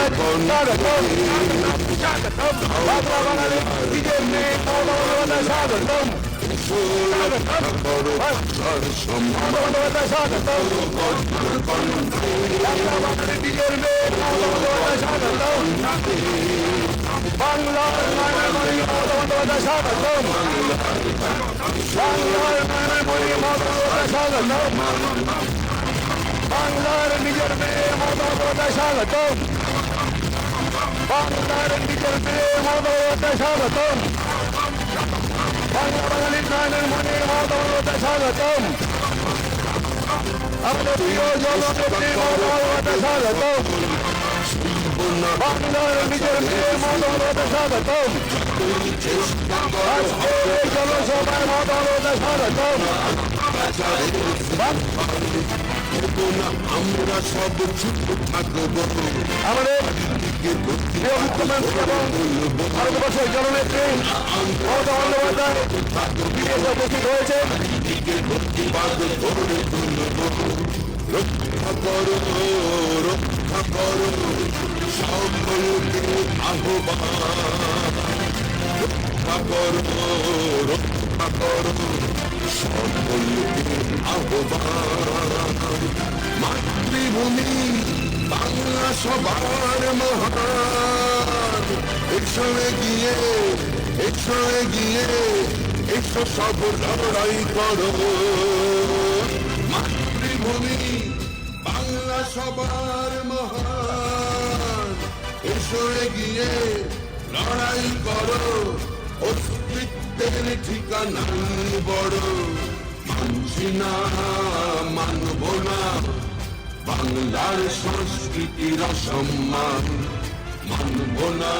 বাংলার নিজের মেয়ে মমতা বন্দ্যোপাধ্যায় স্বাগতম। বাংলার নিজের মেয়ে মমতা বন্দ্যোপাধ্যায় স্বাগতম। বাংলা বাঙালির নয়নের মনে মমতা বন্দ্যোপাধ্যায় স্বাগতম। আমাদের প্রিয় জননেত্রী মমতা বন্দ্যোপাধ্যায় স্বাগতম। বাংলার নিজের মেয়ে মমতা বন্দ্যোপাধ্যায় স্বাগতম। আজকের এই জনসভায় মমতা বন্দ্যোপাধ্যায় স্বাগতম। আমরা সব চুপ থাকবো। আমাদের প্রিয় মুখ্যমন্ত্রী এবং ভারতবর্ষের জননেত্রী মমতা বন্দ্যোপাধ্যায় বিদেশে উপস্থিত হয়েছেন। রক্ষা করো রক্ষা করো সকলকে আহ্বান। রক্ষা করো রক্ষা করো সকলকে আহ্বান। মাতৃভূমি বাংলা সবার মহান। এসো এগিয়ে এসো এগিয়ে এসো সব লড়াই করো। মাতৃভূমি বাংলা সবার মহান। এসো এগিয়ে লড়াই করো। অস্তিত্বের ঠিকানা বড়। মানছি না মানব না বাংলার সংস্কৃতির অসম্মান। মানব না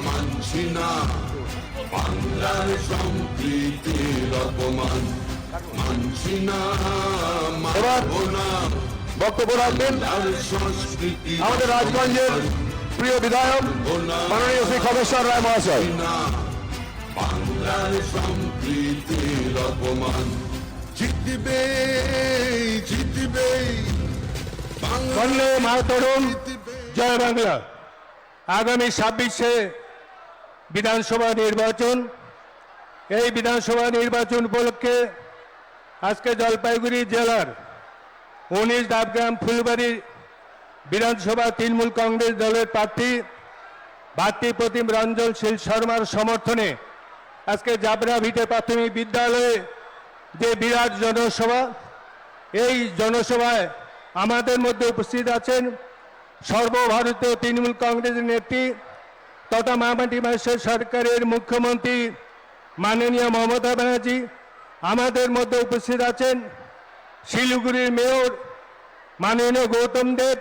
মানছি না বাংলার সম্প্রীতির অপমান। মানছি না মানব না। বক্তব্য রাখবেন সংস্কৃতি আমাদের রাজগঞ্জের প্রিয় বিধায়ক মাননীয় শ্রী খগেশ্বর রায় মহাশয়। বাংলার সম্প্রীতির অপমান। জিতবে জিতবে বন্দে মাতরম, জয় বাংলা। আগামী 26শে বিধানসভা নির্বাচন। এই বিধানসভা নির্বাচন উপলক্ষে আজকে জলপাইগুড়ি জেলার 19 ডাবগ্রাম ফুলবাড়ি বিধানসভা তৃণমূল কংগ্রেস দলের প্রার্থী ভাতৃপ্রতিম রঞ্জন শীল শর্মার সমর্থনে আজকে জাবরাভিটে প্রাথমিক বিদ্যালয়ে যে বিরাট জনসভা, এই জনসভায় আমাদের মধ্যে উপস্থিত আছেন সর্বভারতীয় তৃণমূল কংগ্রেসের নেত্রী তথা মামাটি মাসের সরকারের মুখ্যমন্ত্রী মাননীয় মমতা ব্যানার্জি। আমাদের মধ্যে উপস্থিত আছেন শিলিগুড়ির মেয়র মাননীয় গৌতম দেব।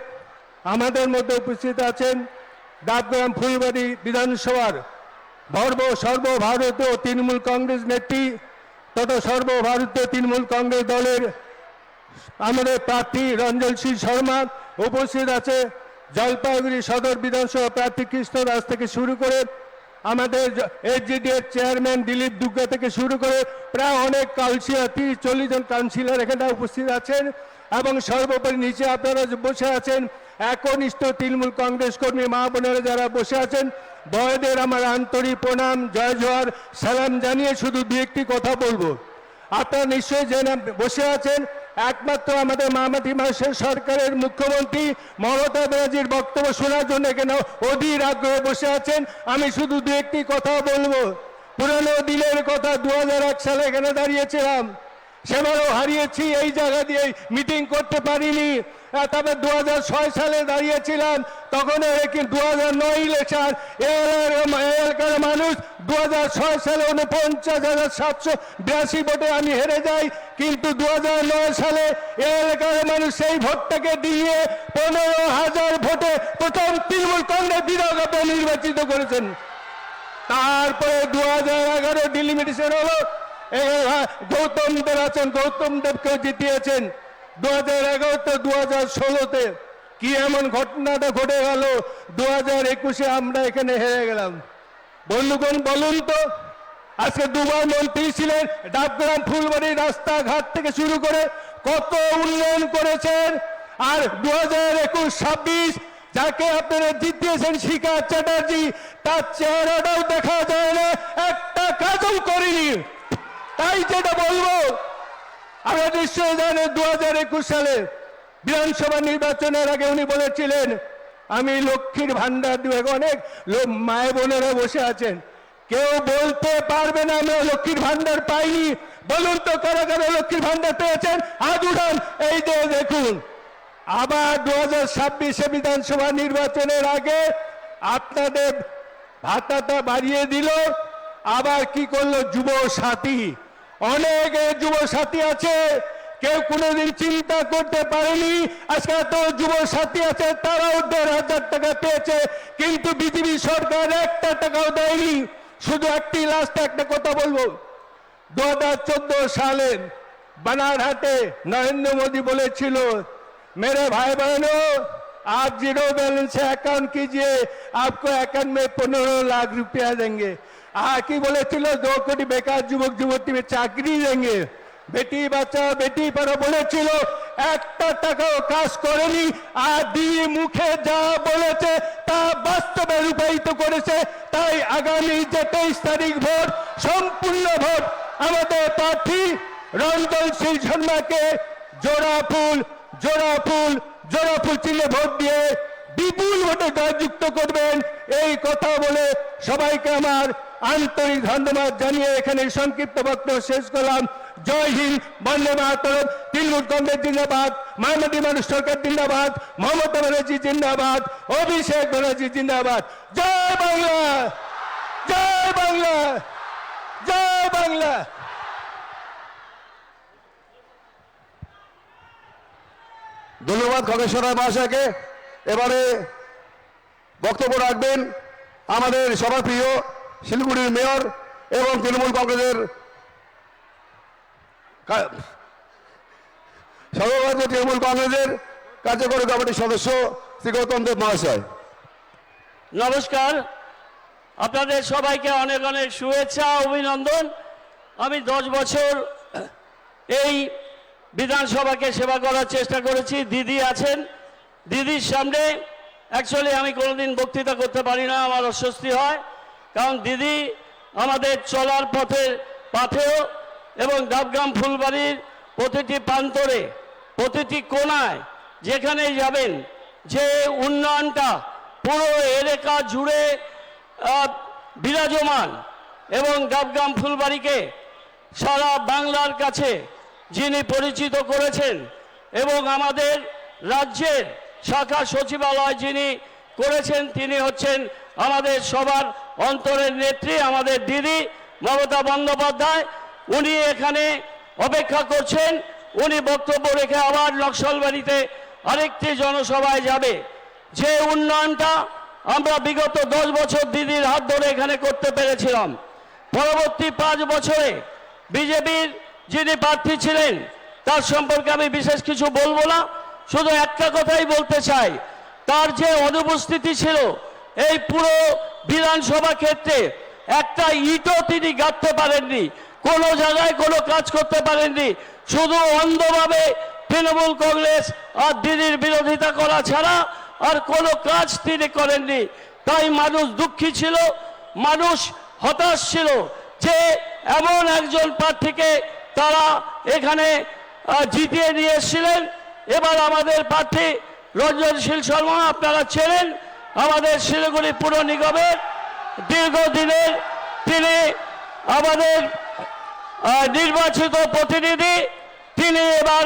আমাদের মধ্যে উপস্থিত আছেন ডাবগ্রাম ফুলবাড়ি বিধানসভার সর্বভারতীয় তৃণমূল কংগ্রেস নেত্রী তথা সর্বভারতীয় তৃণমূল কংগ্রেস দলের আমাদের প্রার্থী রঞ্জন শীল শর্মা। উপস্থিত আছে জলপাইগুড়ি সদর বিধানসভা প্রার্থী কৃষ্ণ দাস থেকে শুরু করে আমাদের এসজিডিএর চেয়ারম্যান দিলীপ দুগ্গা থেকে শুরু করে প্রায় অনেক কাউন্সিলর 30-40 জন কাউন্সিলর এখানে উপস্থিত আছেন। এবং সর্বোপরি নিচে আপনারা বসে আছেন একনিষ্ঠ তৃণমূল কংগ্রেস কর্মী মা বোনেরা যারা বসে আছেন, বড়দের আমার আন্তরিক প্রণাম, জয় জোহার, সালাম জানিয়ে শুধু দু একটি কথা বলবো। আপনারা নিশ্চয়ই জেনে বসে আছেন একমাত্র আমাদের মামাটি মাসের সরকারের মুখ্যমন্ত্রী মমতা ব্যানার্জির বক্তব্য শোনার জন্য এখানে অধীর আগ্রহে বসে আছেন। আমি শুধু দু একটি কথা বলবো। পুরানো দিনের কথা, 2001 সালে এখানে দাঁড়িয়েছিলাম, সেবারও হারিয়েছি, এই জায়গা দিয়ে মিটিং করতে পারিনি। তবে 2006 সালে দাঁড়িয়েছিলাম, তখন 2009 ইলেকশন এলাকার মানুষ 2006 সালে 49,782 ভোটে আমি হেরে যাই। কিন্তু 2009 সালে এলাকার মানুষ সেই ভোটটাকে দিয়ে 15,000 ভোটে প্রথম তৃণমূল কংগ্রেস বিধায়ক নির্বাচিত করেছেন। তারপরে 2011 ডিলিমিটেশন হলো, গৌতম দেব আছেন, গৌতম দেবকেও জিতিয়েছেন 2011 2016-তে। কি এমন ঘটনাটা ঘটে গেল 2021-এ আমরা এখানে হেরে গেলাম? বন্ধুগণ বলুন তো, আজকে দুবার মন্ত্রী ছিলেন, ডাবগ্রাম ফুলবাড়ি রাস্তাঘাট থেকে শুরু করে কত উন্নয়ন করেছেন। আর 2021-26 যাকে আপনারা জিতিয়েছেন শিকার চ্যাটার্জি, তার চেহারাটাও দেখা যায় না, একটা কাজও করেনি। তাই যেটা বলবো, আমরা নিশ্চয় জানেন 2021 সালে বিধানসভা নির্বাচনের আগে উনি বলেছিলেন আমি লক্ষ্মীর ভান্ডার দিব। অনেক মায়ে বোনেরা বসে আছেন, কেউ বলতে পারবে না আমরা লক্ষ্মীর ভান্ডার পাইনি। বলুন তো কারা কারা লক্ষ্মীর ভান্ডার পেয়েছেন, হাত উঠান। এই যে দেখুন, আবার 2026 বিধানসভা নির্বাচনের আগে আপনাদের ভাতাটা বাড়িয়ে দিল। আবার কি করলো, যুব সাথী। অনেক যুব সাথী আছে, কেউ কোনোদিন চিন্তা করতে পারেনি আজকে এত যুব সাথী আছে, তারাও 1,500 টাকা পেয়েছে, কিন্তু বিজেপি সরকার একটা টাকাও দেয়নি। শুধু একটি লাস্ট একটা কথা বলবো, 2014 সালে বানারহাটে নরেন্দ্র মোদী বলেছিল मेरे भाई बहनों आप जीरो बैलेंस से अकाउंट कीजिए, आपको अकाउंट में 15 लाख रुपया देंगे। কি বলেছিল 2 কোটি বেকার যুবক যুবতী চাকরি দেंगे। বেটি বাঁচাও বেটি পড়াও বলেছিল, একটা টাকাও কাজ করেনি। আর দিদি মুখে যা বলেছে তা বাস্তবে রূপায়িত করেছে। তাই আগামী যে 23 তারিখ ভোট, সম্পূর্ণ ভোট আমাদের প্রার্থী রঞ্জনশীল শর্মাকে জোড়া ফুল চিহ্নে ভোট দিয়ে বিপুল ভোটে জয়যুক্ত করবেন। এই কথা বলে সবাইকে আমার আন্তরিক ধন্যবাদ জানিয়ে এখানে সংক্ষিপ্ত বক্তব্য শেষ করলাম। জয় হিন্দ, বন্দে মাতরম, তৃণমূল কংগ্রেস জিন্দাবাদ, মায়াবতী মানুষ সরকার জিন্দাবাদ, মমতা ব্যানার্জি জিন্দাবাদ, অভিষেক ব্যানার্জি জিন্দাবাদ। জয় বাংলা, জয় বাংলা, জয় বাংলা। ধন্যবাদ খগেশ্বর মহাশয়কে। এবারে বক্তব্য রাখবেন আমাদের সবার প্রিয় শিলিগুড়ির মেয়র এবং তৃণমূল কংগ্রেসের সর্বভারতীয় তৃণমূল কংগ্রেসের কার্যকরী কমিটির সদস্য শ্রী গৌতম দেব মহাশয়। নমস্কার, আপনাদের সবাইকে অনেক অনেক শুভেচ্ছা, অভিনন্দন। আমি 10 বছর এই বিধানসভাকে সেবা করার চেষ্টা করেছি। দিদি আছেন, দিদির সামনে অ্যাকচুয়ালি আমি কোনোদিন বক্তৃতা করতে পারি না, আমার অস্বস্তি হয়। কারণ দিদি আমাদের চলার পাথেও এবং ডাবগ্রাম ফুলবাড়ির প্রতিটি প্রান্তরে, প্রতিটি কোণায় যেখানেই যাবেন, যে উন্নয়নটা পুরো এলাকা জুড়ে বিরাজমান, এবং ডাবগ্রাম ফুলবাড়িকে সারা বাংলার কাছে যিনি পরিচিত করেছেন, এবং আমাদের রাজ্যের শাখা সচিবালয় যিনি করেছেন, তিনি হচ্ছেন আমাদের সবার অন্তরের নেত্রী, আমাদের দিদি মমতা বন্দ্যোপাধ্যায়। উনি এখানে অপেক্ষা করছেন, উনি বক্তব্য রেখে আবার নকশালবাড়িতে আরেকটি জনসভায় যাবে। যে উন্নয়নটা আমরা বিগত 10 বছর দিদির হাত ধরে এখানে করতে পেরেছিলাম, পরবর্তী 5 বছরে বিজেপির যিনি প্রার্থী ছিলেন তার সম্পর্কে আমি বিশেষ কিছু বলবো না, শুধু একটা কথাই বলতে চাই, তার যে অনুপস্থিতি ছিল এই পুরো বিধানসভা ক্ষেত্রে, একটা ইটও তিনি গাঁথতে পারেননি, কোনো জায়গায় কোনো কাজ করতে পারেননি, শুধু অন্ধভাবে তৃণমূল কংগ্রেস আর দিদির বিরোধিতা করা ছাড়া আর কোনো কাজ তিনি করেননি। তাই মানুষ দুঃখী ছিল, মানুষ হতাশ ছিল যে এমন একজন প্রার্থীকে তারা এখানে জিতিয়ে নিয়ে এসেছিলেন। এবার আমাদের প্রার্থী রঞ্জনশীল শর্মা, আপনারা চেনেন, আমাদের শিলিগুড়ি পুর নিগমের দীর্ঘদিনের তিনি আমাদের নির্বাচিত প্রতিনিধি। তিনি এবার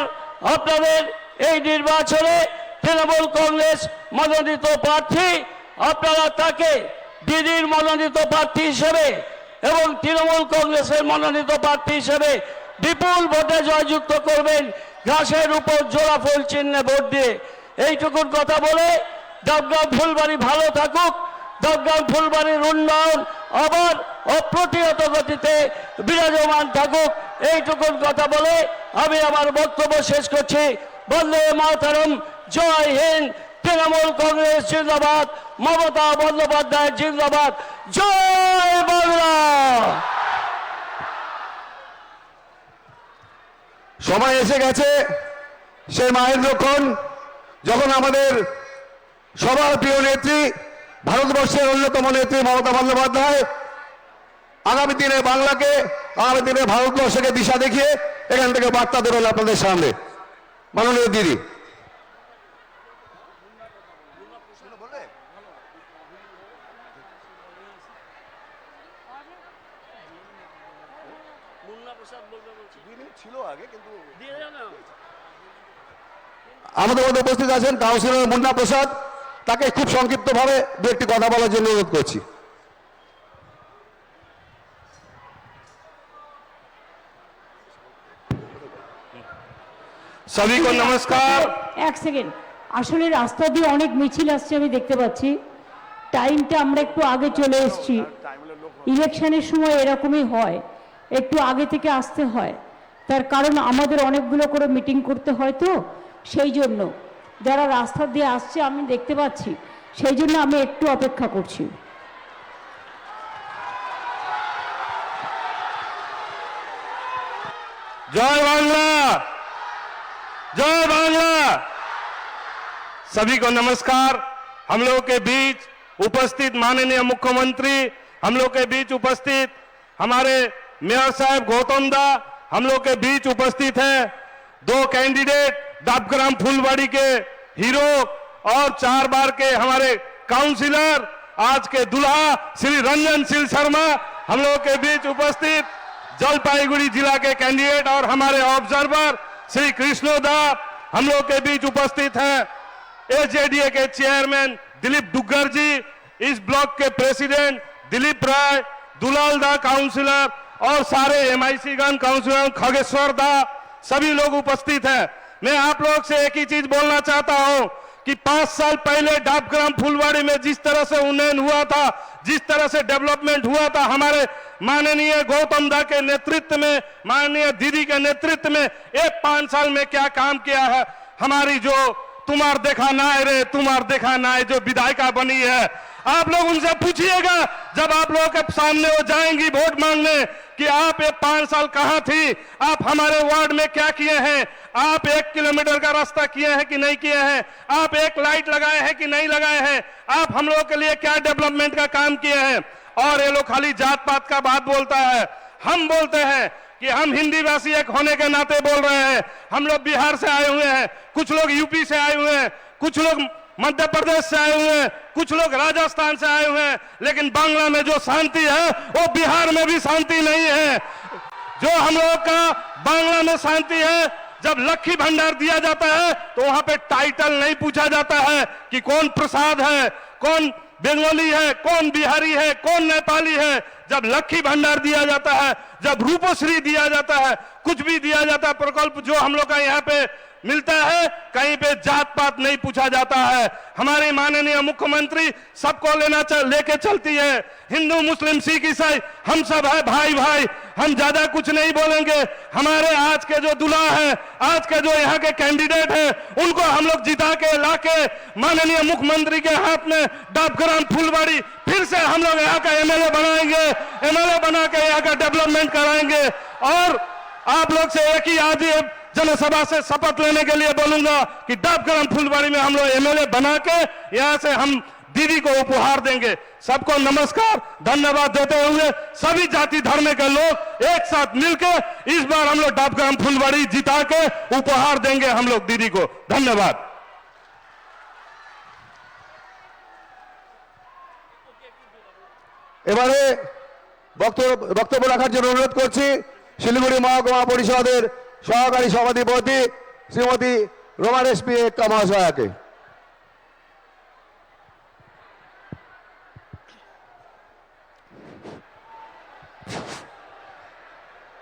আপনাদের এই নির্বাচনে তৃণমূল কংগ্রেস মনোনীত প্রার্থী। আপনারা তাকে দিদির মনোনীত প্রার্থী হিসেবে এবং তৃণমূল কংগ্রেসের মনোনীত প্রার্থী হিসেবে বিপুল ভোটে জয়যুক্ত করবেন, ঘাসের উপর জোড়া ফুল চিহ্নে ভোট দিয়ে। এইটুকুর কথা বলে ডাবগ্রাম ফুলবাড়ি ভালো থাকুক, ডাবগ্রাম ফুলবাড়ির উন্নয়ন আবার অপ্রতিহত গতিতে বিরাজমান থাকুক, এইটুকুর কথা বলে আমি আমার বক্তব্য শেষ করছি। বন্দে মাতরম, জয় হিন্দ, তৃণমূল কংগ্রেস জিন্দাবাদ, মমতা বন্দ্যোপাধ্যায় জিন্দাবাদ, জয় বাংলা। সময় এসে গেছে সেই মায়ের লক্ষণ, যখন আমাদের সবার প্রিয় নেত্রী, ভারতবর্ষের অন্যতম নেত্রী মমতা বন্দ্যোপাধ্যায় আগামী দিনে বাংলাকে, আগামী দিনে ভারতবর্ষকে দিশা দেখিয়ে এখান থেকে বার্তা দেবেন আপনাদের সামনে। মাননীয় দিদি। আমাদের মধ্যে উপস্থিত আছেন কাউন্সিলর মুন্না প্রসাদ, তাকে খুব সংক্ষিপ্তভাবে দু একটি কথা বলার জন্য অনুরোধ করছি। सभी को नमस्कार। এক সেকেন্ড, আসলে রাস্তা দিয়ে অনেক মিছিল আসছে আমি দেখতে পাচ্ছি, টাইমটা আমরা একটু আগে চলে এসেছি। ইলেকশনের সময় এরকমই হয়, একটু আগে থেকে আসতে হয়, তার কারণ আমাদের অনেকগুলো করে মিটিং করতে হয়, তো সেই জন্য যারা রাস্তা দিয়ে আসছে আমি দেখতে পাচ্ছি, সেই জন্য আমি একটু অপেক্ষা করছি। जय बांग्ला, जय बांग्ला। सभी को नमस्कार। हम लोग के बीच उपस्थित माननीय मुख्यमंत्री, हम लोग के बीच उपस्थित हमारे मेयर साहब गौतम दा हम लोग के बीच उपस्थित हैं। दो कैंडिडेट डाबग्राम फुलवाड़ी के हीरो और 4 बार के हमारे काउंसिलर, आज के दुल्हा श्री रंजन सिंह शर्मा हम लोग के बीच उपस्थित, जलपाईगुड़ी जिला के कैंडिडेट और हमारे ऑब्जर्वर श्री कृष्णोदा हम लोग के बीच उपस्थित हैं। एजेडीए के चेयरमैन दिलीप डुग्गर जी, इस ब्लॉक के प्रेसिडेंट दिलीप राय, दुलाल दा काउंसिलर और सारे एमआईसी गण काउंसिलर खगेश्वर दा, सभी लोग उपस्थित हैं। मैं आप लोग से एक ही चीज बोलना चाहता हूं कि 5 साल पहले डाबग्राम फुलवाड़ी में जिस तरह से उन्नयन हुआ था, जिस तरह से डेवलपमेंट हुआ था, हमारे माननीय गौतम दा के नेतृत्व में, माननीय दीदी के नेतृत्व में, ये 5 साल में क्या काम किया है। हमारी जो तुम्हार देखा नाय रे तुम्हार देखा नाय जो विधायिका बनी है, आप लोग उनसे पूछिएगा जब आप लोगों के सामने वो जाएंगी वोट मांगने कि आप ये 5 साल कहां थी, आप हमारे वार्ड में क्या किए हैं, आप 1 किलोमीटर का रास्ता किए हैं कि नहीं किए हैं, आप एक लाइट लगाए हैं कि नहीं लगाए हैं, आप हम लोग के लिए क्या डेवलपमेंट का काम किए हैं। और ये लोग खाली जात पात का बात बोलता है। हम बोलते हैं कि हम हिंदी भाषी एक होने के नाते बोल रहे हैं। हम लोग बिहार से आए हुए हैं, कुछ लोग यूपी से आए हुए हैं, कुछ लोग मध्य प्रदेश से आए हुए हैं, कुछ लोग राजस्थान से आए हुए हैं, लेकिन बांग्ला में जो शांति है वो बिहार में भी शांति नहीं है। जो हम लोग का बांग्ला में शांति है, जब लक्ष्मी भंडार दिया जाता है तो वहां पे टाइटल नहीं पूछा जाता है कि कौन प्रसाद है, कौन बंगाली है, कौन बिहारी है, कौन नेपाली है। जब लक्ष्मी भंडार दिया जाता है, जब रूपश्री दिया जाता है, कुछ भी दिया जाता है, प्रकल्प जो हम लोग का यहाँ पे मिलता है, कहीं पे जात पात नहीं पूछा जाता है। हमारी माननीय मुख्यमंत्री सबको लेके चलती है, हिंदू मुस्लिम सिख ईसाई हम सब है भाई भाई। हम ज्यादा कुछ नहीं बोलेंगे। हमारे आज के जो दूल्हा है, आज के जो यहाँ के कैंडिडेट है, उनको हम लोग जिता के लाके माननीय मुख्यमंत्री के हाथ में डाबग्राम फुलवाड़ी फिर से हम लोग यहाँ का एमएलए बनाएंगे, एमएलए बना के यहाँ का डेवलपमेंट कराएंगे। और आप लोग से एक ही आज जनसभा से शपथ लेने के लिए बोलूंगा कि डाबग्राम फुलवाड़ी में हम लोग एमएलए बना के यहाँ से हम दीदी को उपहार देंगे। सबको नमस्कार, धन्यवाद देते हुए सभी जाति धर्म के लोग एक साथ मिलकर इस बार हम लोग डाबग्राम फुलवाड़ी जिता के उपहार देंगे हम लोग दीदी को। धन्यवाद। এবারে বক্তব্য রাখার জন্য অনুরোধ করছি শিলিগুড়ি মহকুমা পরিষদের সহকারী সভাধিপতি শ্রীমতী রোমান এসপি একটা মহাশয়াকে।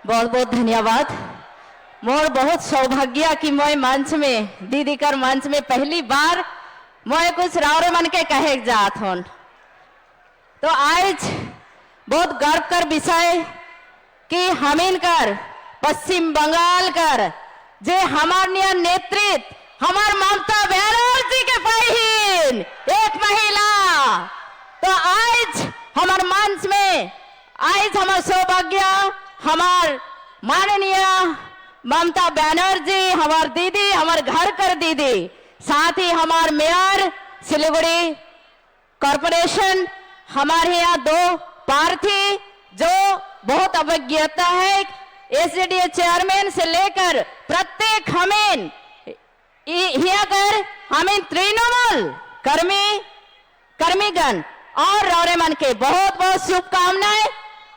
बहुत बहुत धन्यवाद। मोर बहुत सौभाग्य कि मैं मंच में दीदी कर मंच में पहली बार मैं कुछ रावरे मन के कहे जात हूं। तो आज बहुत गर्व कर विषय कि हमीन कर पश्चिम बंगाल कर जे हमार नेतृत्व हमार ममता बनर्जी के बहन एक महिला। तो आज हमार मंच में आज हमार सौभाग्य हमार माननीय ममता बनर्जी हमार दीदी, हमार घर कर दीदी, साथ ही हमार मेयर सिलीगुड़ी कॉरपोरेशन, हमारे यहाँ 2 प्रार्थी जो बहुत अवज्ञता है, एसडीए चेयरमैन से लेकर प्रत्येक हमें यहाँ कर हमें तृणमूल कर्मीगण और रौरे मन के बहुत बहुत शुभकामनाएं।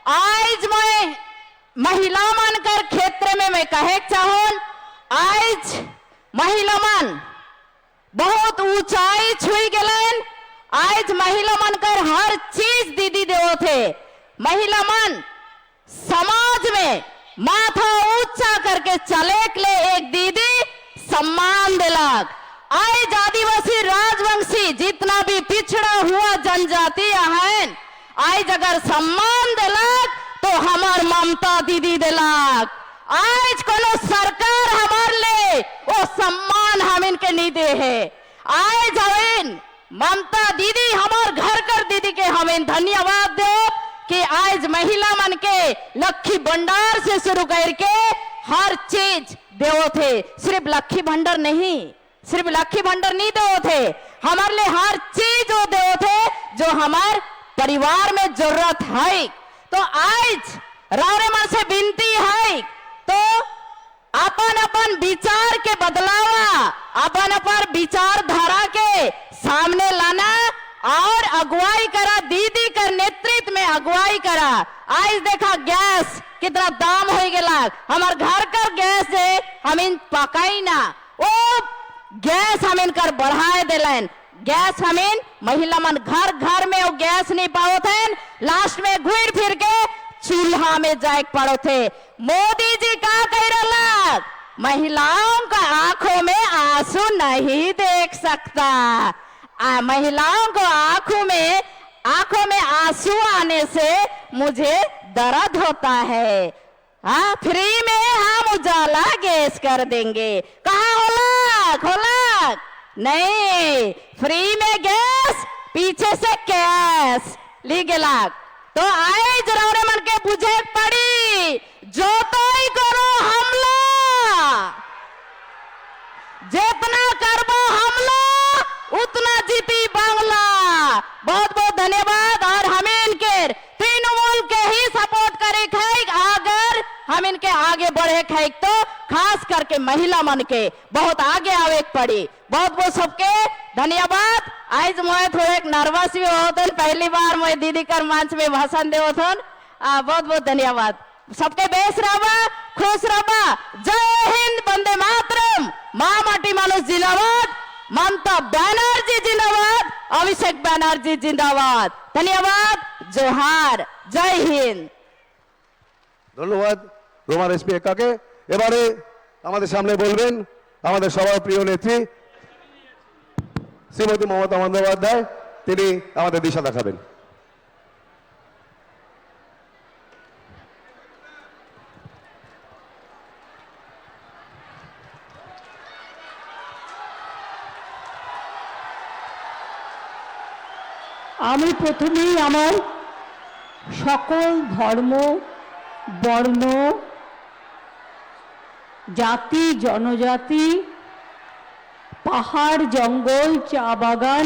आज मैं महिला मन कर क्षेत्र में मैं कहे चाहूं, आज महिला मन बहुत ऊंचाई छुई गलन। आज महिला मन कर हर चीज दीदी देव थे। महिला मन समाज में माथा ऊंचा करके चले के लिए एक दीदी सम्मान दिलक। आज आदिवासी राजवंशी जितना भी पिछड़ा हुआ जनजाति है, आज अगर सम्मान दिलक तो हमार ममता दीदी दिलक। आज कोनो सरकार हमार ले वो सम्मान हम इनके नहीं दे है। आज हमें ममता दीदी हमार घर कर दीदी के हमें धन्यवाद दो कि आज महिला मन के लक्खी भंडार से शुरू करके हर चीज देव थे। सिर्फ लक्खी भंडार नहीं, सिर्फ लक्खी भंडार नहीं देव थे, हमारे लिए हर चीज वो देव थे जो हमार परिवार में जरूरत है। तो आज रावरे मन से विनती है तो अपन अपन विचार के बदलावा, अपन अपन विचारधारा के सामने लाना और अगुवाई करा, दीदी का नेतृत्व में अगुवाई करा। आज देखा गैस कितना दाम हो गया, हमार घर का गैस है हम इन पकाई ना, वो गैस हम इनकर बढ़ाए दिलन। गैस हमें महिला मन घर घर में वो गैस नहीं पाओ थे, लास्ट में घूर फिर के चूल्हा में जाए पड़ो थे। मोदी जी का कह रहा, महिलाओं का आंखों में आंसू नहीं देख सकता। महिलाओं को आंखों में आंसू आने से मुझे दर्द होता है। हाँ, फ्री में हम उजाला गैस कर देंगे। कहाँ होलक नहीं, फ्री में गैस, पीछे से कैश ली गेलक। तो आए जरूर मन के बुझे पड़ी, जो तो ही करो हमला, जितना करबो हमला उतना जीती बांग्ला। बहुत बहुत धन्यवाद। और हमें इनके तृणमूल के ही सपोर्ट करे खाई, अगर हम इनके आगे बढ़े खाई तो खास करके महिला मन के बहुत आगे आवे पड़ी। बहुत बहुत सबके धन्यवाद। आज मैं थोड़े नर्वस भी होते, पहली बार मैं दीदी कर मंच में भाषण दे बहुत बहुत धन्यवाद। सबके बेस रहा, खुश रहा। जय हिंद, वंदे मातरम, माँ माटी मानुष जिंदाबाद, ममता बनर्जी जिंदाबाद, अभिषेक बनर्जी जिंदाबाद। धन्यवाद, जोहार, जय हिंद। ধন্যবাদ রোমান এসপি একাকে। এবারে আমাদের সামনে বলবেন আমাদের সবার প্রিয় নেত্রী শ্রীমতী মমতা বন্দ্যোপাধ্যায়, তিনি আমাদের দিশা দেখাবেন। আমি প্রথমেই আমার সকল ধর্ম, বর্ণ, জাতি, জনজাতি, পাহাড়, জঙ্গল, চা বাগান,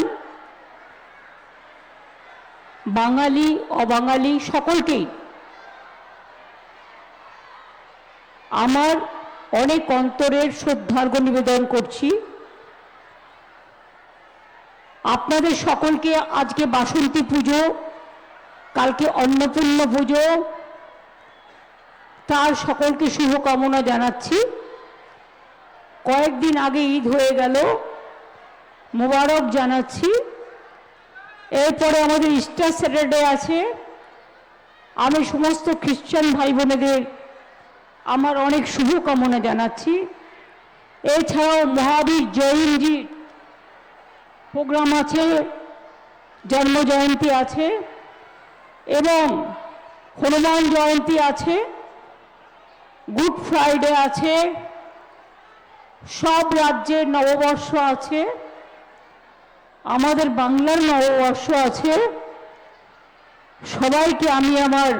বাঙালি, অবাঙালি সকলকেই আমার অনেক অন্তরের শ্রদ্ধার্ঘ্য নিবেদন করছি। আপনাদের সকলকে আজকে বাসন্তী পুজো, কালকে অন্নপূর্ণা পুজো, তার সকলকে শুভকামনা জানাচ্ছি। কয়েকদিন আগে ঈদ হয়ে গেল, মোবারক জানাচ্ছি। এরপরে আমাদের ইস্টার স্যাটারডে আছে। আমি সমস্ত খ্রিস্টান ভাই বোনেদের আমার অনেক শুভকামনা জানাচ্ছি। এছাড়াও মহাবীর জয়ন্তীর প্রোগ্রাম আছে, জন্ম জয়ন্তী আছে এবং হনুমান জয়ন্তী আছে, গুড ফ্রাইডে আছে, সব রাজ্যের নববর্ষ আছে, আমাদের বাংলার নববর্ষ আছে। সবাইকে আমি আমার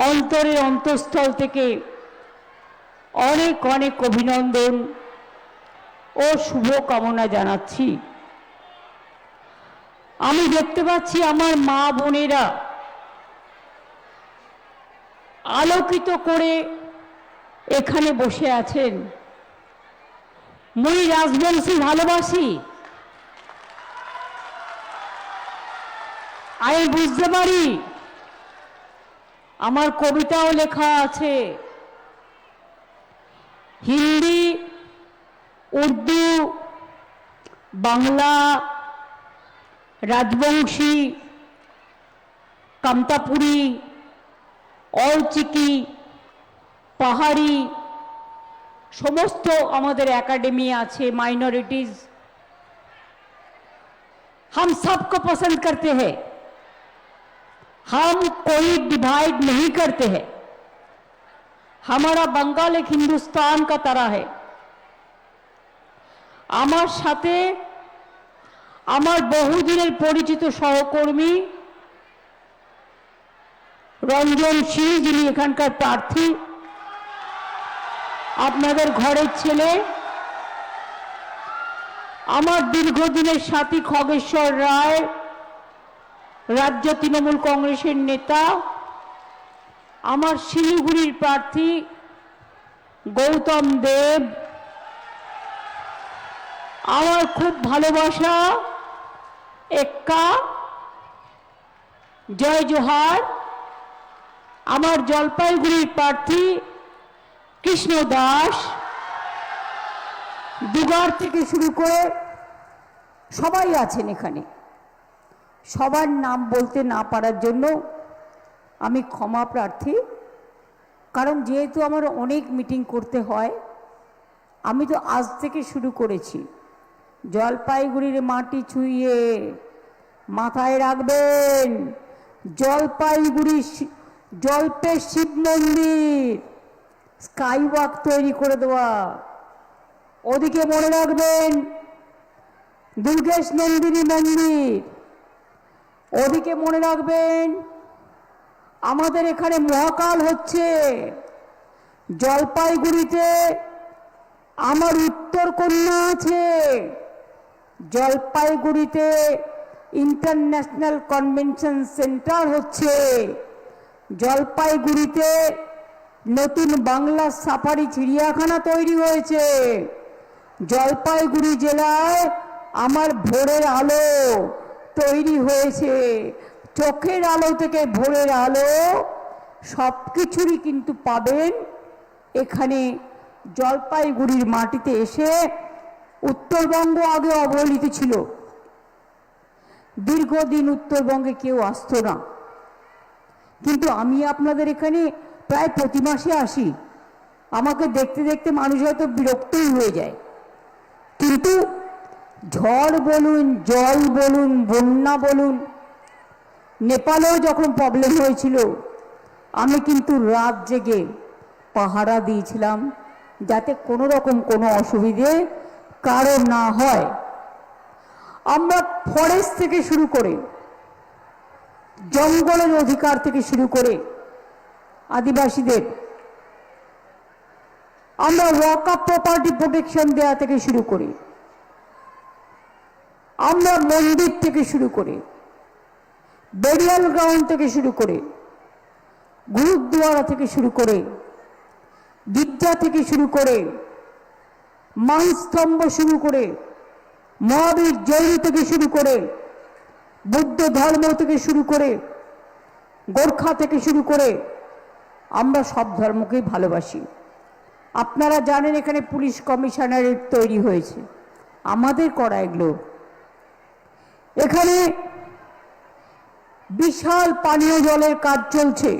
অন্তরের অন্তঃস্থল থেকে অনেক অনেক অভিনন্দন ও শুভকামনা জানাচ্ছি। আমি দেখতে পাচ্ছি আমার মা বোনেরা আলোকিত করে এখানে বসে আছেন। মুই রাজবংশী ভালোবাসি, আমি বুঝতে পারি, আমার কবিতাও লেখা আছে। হিন্দি, উর্দু, বাংলা, রাজবংশী, কামতাপুরি, অলচিকি, পাহাড়ি সমস্ত আমাদের একাডেমি আছে। माइनॉरिटीज हम सबको पसंद करते हैं, हम कोई डिवाइड नहीं करते हैं। हमारा बंगाल एक हिंदुस्तान का तरह है। আমার সাথে আমার বহুদিনের পরিচিত সহকর্মী রঞ্জন সিং, যিনি এখানকার প্রার্থী, আপনাদের ঘরের ছেলে, আমার দীর্ঘদিনের সাথী খগেশ্বর রায়, রাজ্য তৃণমূল কংগ্রেসের নেতা, আমার শিলিগুড়ির প্রার্থী গৌতম দেব, আমার খুব ভালোবাসা এক্কা, জয় জোহার, আমার জলপাইগুড়ির প্রার্থী কৃষ্ণ দাস, দুগার থেকে শুরু করে সবাই আছেন এখানে। সবার নাম বলতে না পারার জন্য আমি ক্ষমা প্রার্থী, কারণ যেহেতু আমার অনেক মিটিং করতে হয়। আমি তো আজ থেকে শুরু করেছি। জলপাইগুড়ির মাটি ছুঁয়ে মাথায় রাখবেন, জলপাইগুড়ি জলপে শিব মন্দির, স্কাই ওয়াক তৈরি করে দেওয়া। ওদিকে মনে রাখবেন দুর্গেশ নন্দিনী মন্দির, ওদিকে মনে রাখবেন আমাদের এখানে মহাকাল হচ্ছে। জলপাইগুড়িতে আমার উত্তর কন্যা আছে, জলপাইগুড়িতে ইন্টারন্যাশনাল কনভেনশন সেন্টার হচ্ছে, জলপাইগুড়িতে নতুন বাংলা সাফারি চিড়িয়াখানা তৈরি হয়েছে, জলপাইগুড়ি জেলায় আমার ভোরের আলো তৈরি হয়েছে। চোখের আলো থেকে ভোরের আলো সব কিছুরই কিন্তু পাবেন এখানে জলপাইগুড়ির মাটিতে এসে। উত্তরবঙ্গ আগে অবহেলিত ছিল, দীর্ঘদিন উত্তরবঙ্গে কেউ আসতো না, কিন্তু আমি আপনাদের এখানে প্রায় প্রতি মাসে আসি। আমাকে দেখতে দেখতে মানুষ হয়তো বিরক্তই হয়ে যায়, কিন্তু ঝড় বলুন, জল বলুন, বন্যা বলুন, নেপালেও যখন প্রবলেম হয়েছিল আমি কিন্তু রাত জেগে পাহারা দিয়েছিলাম, যাতে কোনো রকম কোনো অসুবিধে কারো না হয়। আমরা ফরেস্ট থেকে শুরু করে, জঙ্গলের অধিকার থেকে শুরু করে আদিবাসীদের, আমরা ওয়াক আপ প্রপার্টি প্রোটেকশন দেওয়া থেকে শুরু করে, আমরা মন্দির থেকে শুরু করে, বেরিয়াল গ্রাউন্ড থেকে শুরু করে, গুরুদ্বারা থেকে শুরু করে, গির্জা থেকে শুরু করে, মানস্তম্ভ শুরু করে, মহাবীর জৈন থেকে শুরু করে, বুদ্ধ ধর্ম থেকে শুরু করে, গোর্খা থেকে শুরু করে, আমরা সব ধর্মকেই ভালোবাসি। আপনারা জানেন এখানে পুলিশ কমিশনারেট তৈরি হয়েছে, আমাদের করা এগুলো। এখানে বিশাল পানীয় জলের কাজ চলছে।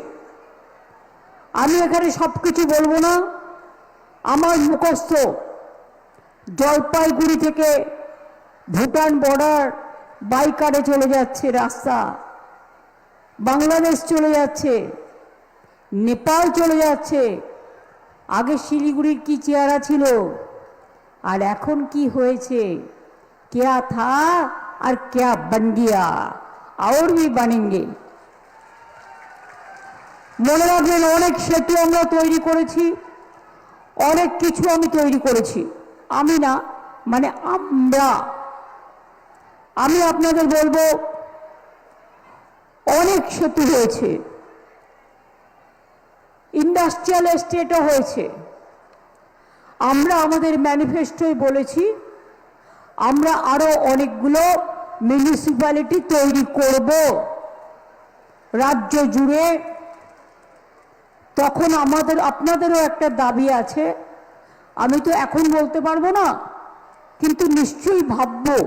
আমি এখানে সবকিছু বলবো না, আমার মুখস্থ জলপাইগুড়ি থেকে ভুটান বর্ডার বাইকারে চলে যাচ্ছে রাস্তা, বাংলাদেশ চলে যাচ্ছে, নেপাল চলে যাচ্ছে। আগে শিলিগুড়ির কি চেহারা ছিল আর এখন কি হয়েছে, क्या था और क्या बन गया और भी बनेंगे। মনে রাখবেন অনেক সেতু আমরা তৈরি করেছি, অনেক কিছু আমি তৈরি করেছি। আমি না, মানে আমরা। আমি আপনাদের বলবো অনেক সেতু হয়েছে, ইন্ডাস্ট্রিয়াল এস্টেটও হয়েছে। আমরা আমাদের ম্যানিফেস্টোয় বলেছি আমরা আরো অনেকগুলো মিউনিসিপ্যালিটি তৈরি করব রাজ্য জুড়ে। তখন আপনাদেরও একটা দাবি আছে, আমি তো এখন বলতে পারবো না, কিন্তু নিশ্চয়ই ভাববো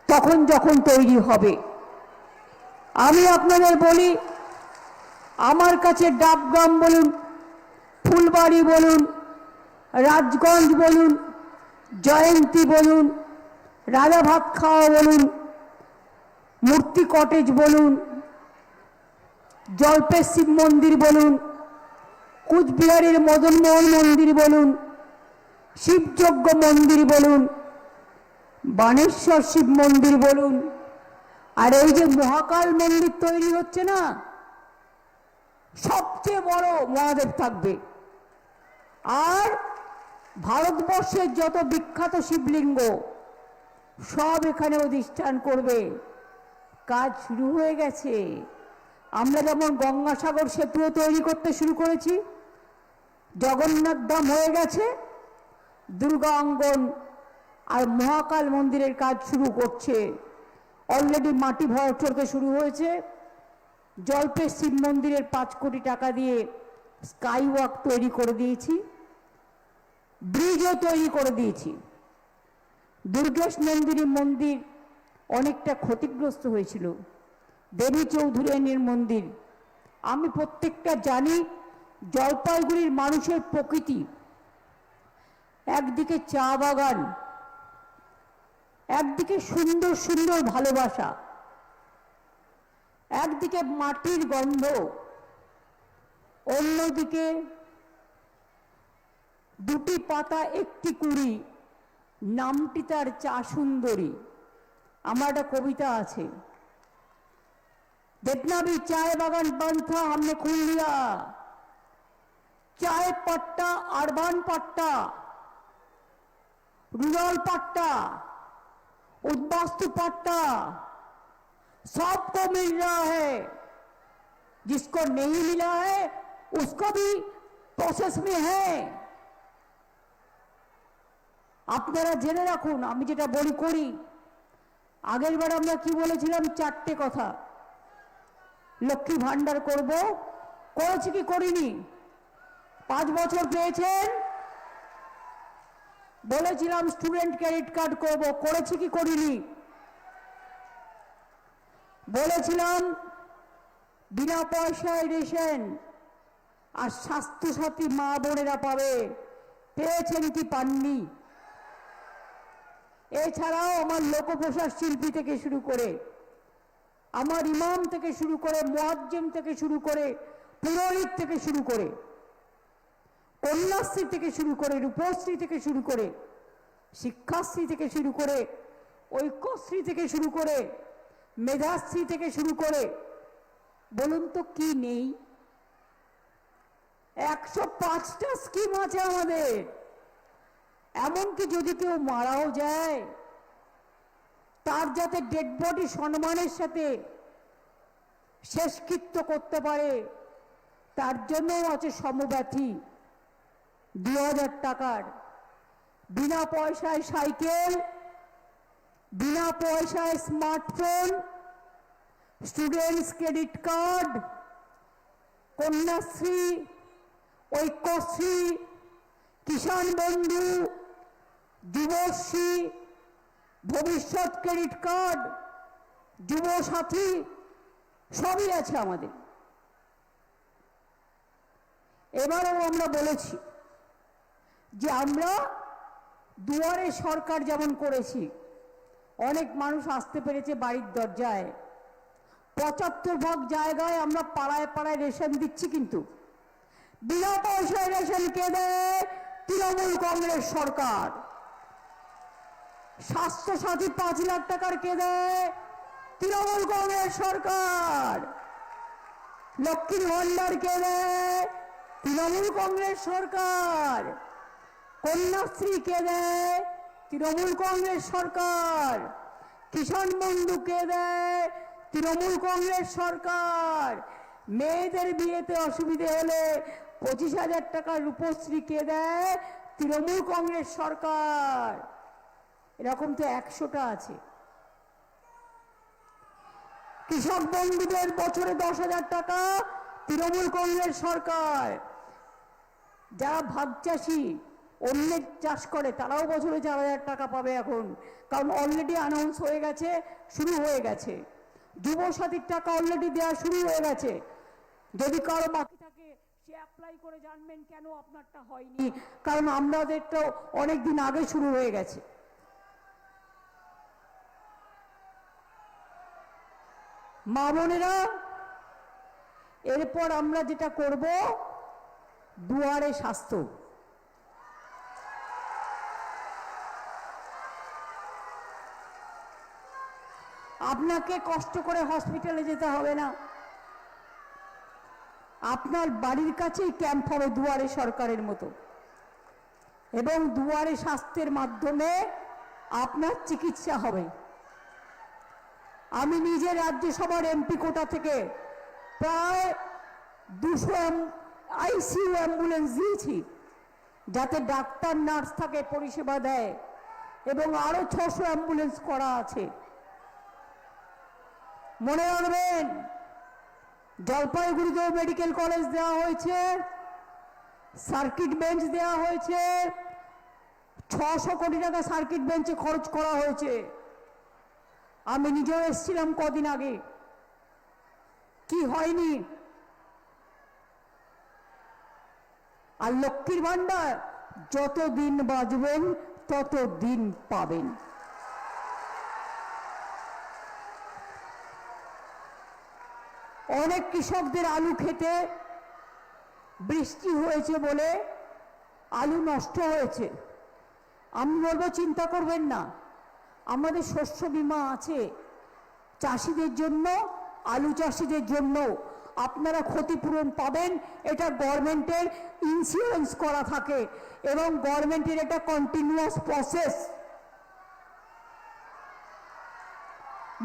তখন যখন তৈরি হবে। আমি আপনাদের বলি, আমার কাছে ডাবগ্রাম বলুন, ফুলবাড়ি বলুন, রাজগঞ্জ বলুন, জয়ন্তী বলুন, রাজাভাতখাওয়া বলুন, মূর্তি কটেজ বলুন, জল্পের শিব মন্দির বলুন, কুচবিহারের মদনমোহন মন্দির বলুন, শিবযজ্ঞ মন্দির বলুন, বানেশ্বর শিব মন্দির বলুন, আর এই যে মহাকাল মন্দির তৈরি হচ্ছে না, সবচেয়ে বড় মহাদেব থাকবে। আর ভারতবর্ষের যত বিখ্যাত শিবলিঙ্গ সব এখানে অধিষ্ঠান করবে। কাজ শুরু হয়ে গেছে। আমরা যেমন গঙ্গাসাগর সেতুও তৈরি করতে শুরু করেছি, জগন্নাথ ধাম হয়ে গেছে, দুর্গা অঙ্গন আর মহাকাল মন্দিরের কাজ শুরু করছে। অলরেডি মাটি ভরাট করতে শুরু হয়েছে। জল্পের শিব মন্দিরের 5 কোটি টাকা দিয়ে স্কাই ওয়াক তৈরি করে দিয়েছি, ব্রিজও তৈরি করে দিয়েছি। দুর্গেশ নন্দিনী মন্দির অনেকটা ক্ষতিগ্রস্ত হয়েছিল, দেবী চৌধুরানীর মন্দির। আমি প্রত্যেকটা জানি জলপাইগুড়ির মানুষের প্রকৃতি, একদিকে চা বাগান, একদিকে সুন্দর সুন্দর ভালোবাসা, একদিকে মাটির গন্ধ, অন্যদিকে দুটি পাতা একটি কুড়ি, নামটি তার চা সুন্দরী। আমার একটা কবিতা আছে, जितना भी चाय बागान बंद था हमने खोल लिया, चाय पट्टा, अर्बन पट्टा, रूरल पट्टा, उद्वास्तु पट्टा सबको मिल रहा है। जिसको नहीं मिला है उसको भी प्रोसेस में है। আপনারা জেনে রাখুন, আমি যেটা বলি করি। আগের বার আমরা কি বলেছিলাম? 4টে কথা। লক্ষ্মী ভান্ডার করব, করেছি কি করিনি? 5 বছর পেয়েছেন। বলেছিলাম স্টুডেন্ট ক্রেডিট কার্ড করব, করেছি কি করিনি? বলেছিলাম বিনা পয়সায় রেশন আর স্বাস্থ্যসাথী মা বোনেরা পাবে, পেয়েছেন কি পাননি? এছাড়াও আমার লোকপ্রশাস শিল্পী থেকে শুরু করে, আমার ইমাম থেকে শুরু করে, মুয়াজ্জিম থেকে শুরু করে, পুরোহিত থেকে শুরু করে, কন্যাশ্রী থেকে শুরু করে, রূপশ্রী থেকে শুরু করে, শিক্ষাশ্রী থেকে শুরু করে, ঐক্যশ্রী থেকে শুরু করে, মেধাশ্রী থেকে শুরু করে, বলুন তো কি নেই? 105টা স্কিম আছে আমাদের। এমনকি যদি কেউ মারাও যায়, তার যাতে ডেড বডি সম্মানের সাথে শেষকৃত্য করতে পারে, তার জন্যও আছে সমব্যথী 2000 টাকার। বিনা পয়সায় সাইকেল, বিনা পয়সায় smartphone, students credit card, Kanyashree, Aikyashree, Kishan Bandhu, Yuvashree, ভবিষ্যৎ ক্রেডিট কার্ড, যুবসাথী, সবই আছে আমাদের। এবারেও আমরা বলেছি যে আমরা দুয়ারে সরকার যেমন করেছি, অনেক মানুষ আসতে পেরেছে বাড়ির দরজায়। 75 জায়গায় আমরা পাড়ায় পাড়ায় রেশন দিচ্ছি। কিন্তু বিনা পয়সায় রেশন কে দেয়? তৃণমূল কংগ্রেস সরকার। স্বাস্থ্যসাথী 5 লাখ টাকার কে দেয়? তৃণমূল কংগ্রেস সরকার। লক্ষ্মীর ভান্ডার কে দেয়? তৃণমূল কংগ্রেস সরকার। কন্যাশ্রী কে দেয়? তৃণমূল কংগ্রেস সরকার। কিষাণ বন্ধু কে দেয়? তৃণমূল কংগ্রেস সরকার। মেয়েদের বিয়েতে অসুবিধে হলে 25,000 টাকা রূপশ্রী কে দেয়? তৃণমূল কংগ্রেস সরকার। এরকম তো 100টা আছে। কৃষক বন্ধুদের বছরে 10,000 টাকা তৃণমূল কংগ্রেস সরকার। যারা ভাগ চাষি অন্যের চাষ করে তারাও বছরে 4,000 টাকা পাবে এখন, কারণ অলরেডি অ্যানাউন্স হয়ে গেছে, শুরু হয়ে গেছে। যুব সাথীর টাকা অলরেডি দেওয়া শুরু হয়ে গেছে। যদি কারো বাকি থাকে সে অ্যাপ্লাই করে জানবেন কেন আপনারটা হয়নি, কারণ আমাদের তো অনেক দিন আগে শুরু হয়ে গেছে। মা বোনেরা, এরপর আমরা যেটা করব, দুয়ারে স্বাস্থ্য। আপনাকে কষ্ট করে হসপিটালে যেতে হবে না, আপনার বাড়ির কাছেই ক্যাম্প হবে দুয়ারে সরকারের মতো, এবং দুয়ারে স্বাস্থ্যের মাধ্যমে আপনার চিকিৎসা হবে। আমি নিজে রাজ্যসভার এমপি কোটা থেকে প্রায় 200 আইসিইউ অ্যাম্বুলেন্স দিয়েছি, যাতে ডাক্তার নার্স থাকে, পরিষেবা দেয়, এবং আরো 600 অ্যাম্বুলেন্স করা আছে। মনে রাখবেন, জলপাইগুড়িতেও মেডিকেল কলেজ দেওয়া হয়েছে, সার্কিট বেঞ্চ দেওয়া হয়েছে, 600 কোটি টাকা সার্কিট বেঞ্চে খরচ করা হয়েছে। আমি নিজেও এসেছিলাম কদিন আগে, কি হয়নি। আর লক্ষ্মীর ভান্ডার যত দিন বাঁচবেন তত দিন পাবেন। অনেক কৃষকদের আলু খেতে বৃষ্টি হয়েছে বলে আলু নষ্ট হয়েছে। আমি বলবো চিন্তা করবেন না, আমাদের শস্য বীমা আছে চাষিদের জন্য, আলু চাষিদের জন্য। আপনারা ক্ষতিপূরণ পাবেন, এটা গভর্নমেন্টের ইন্স্যুরেন্স করা থাকে, এবং গভর্নমেন্টের এটা কন্টিনিউয়াস প্রসেস।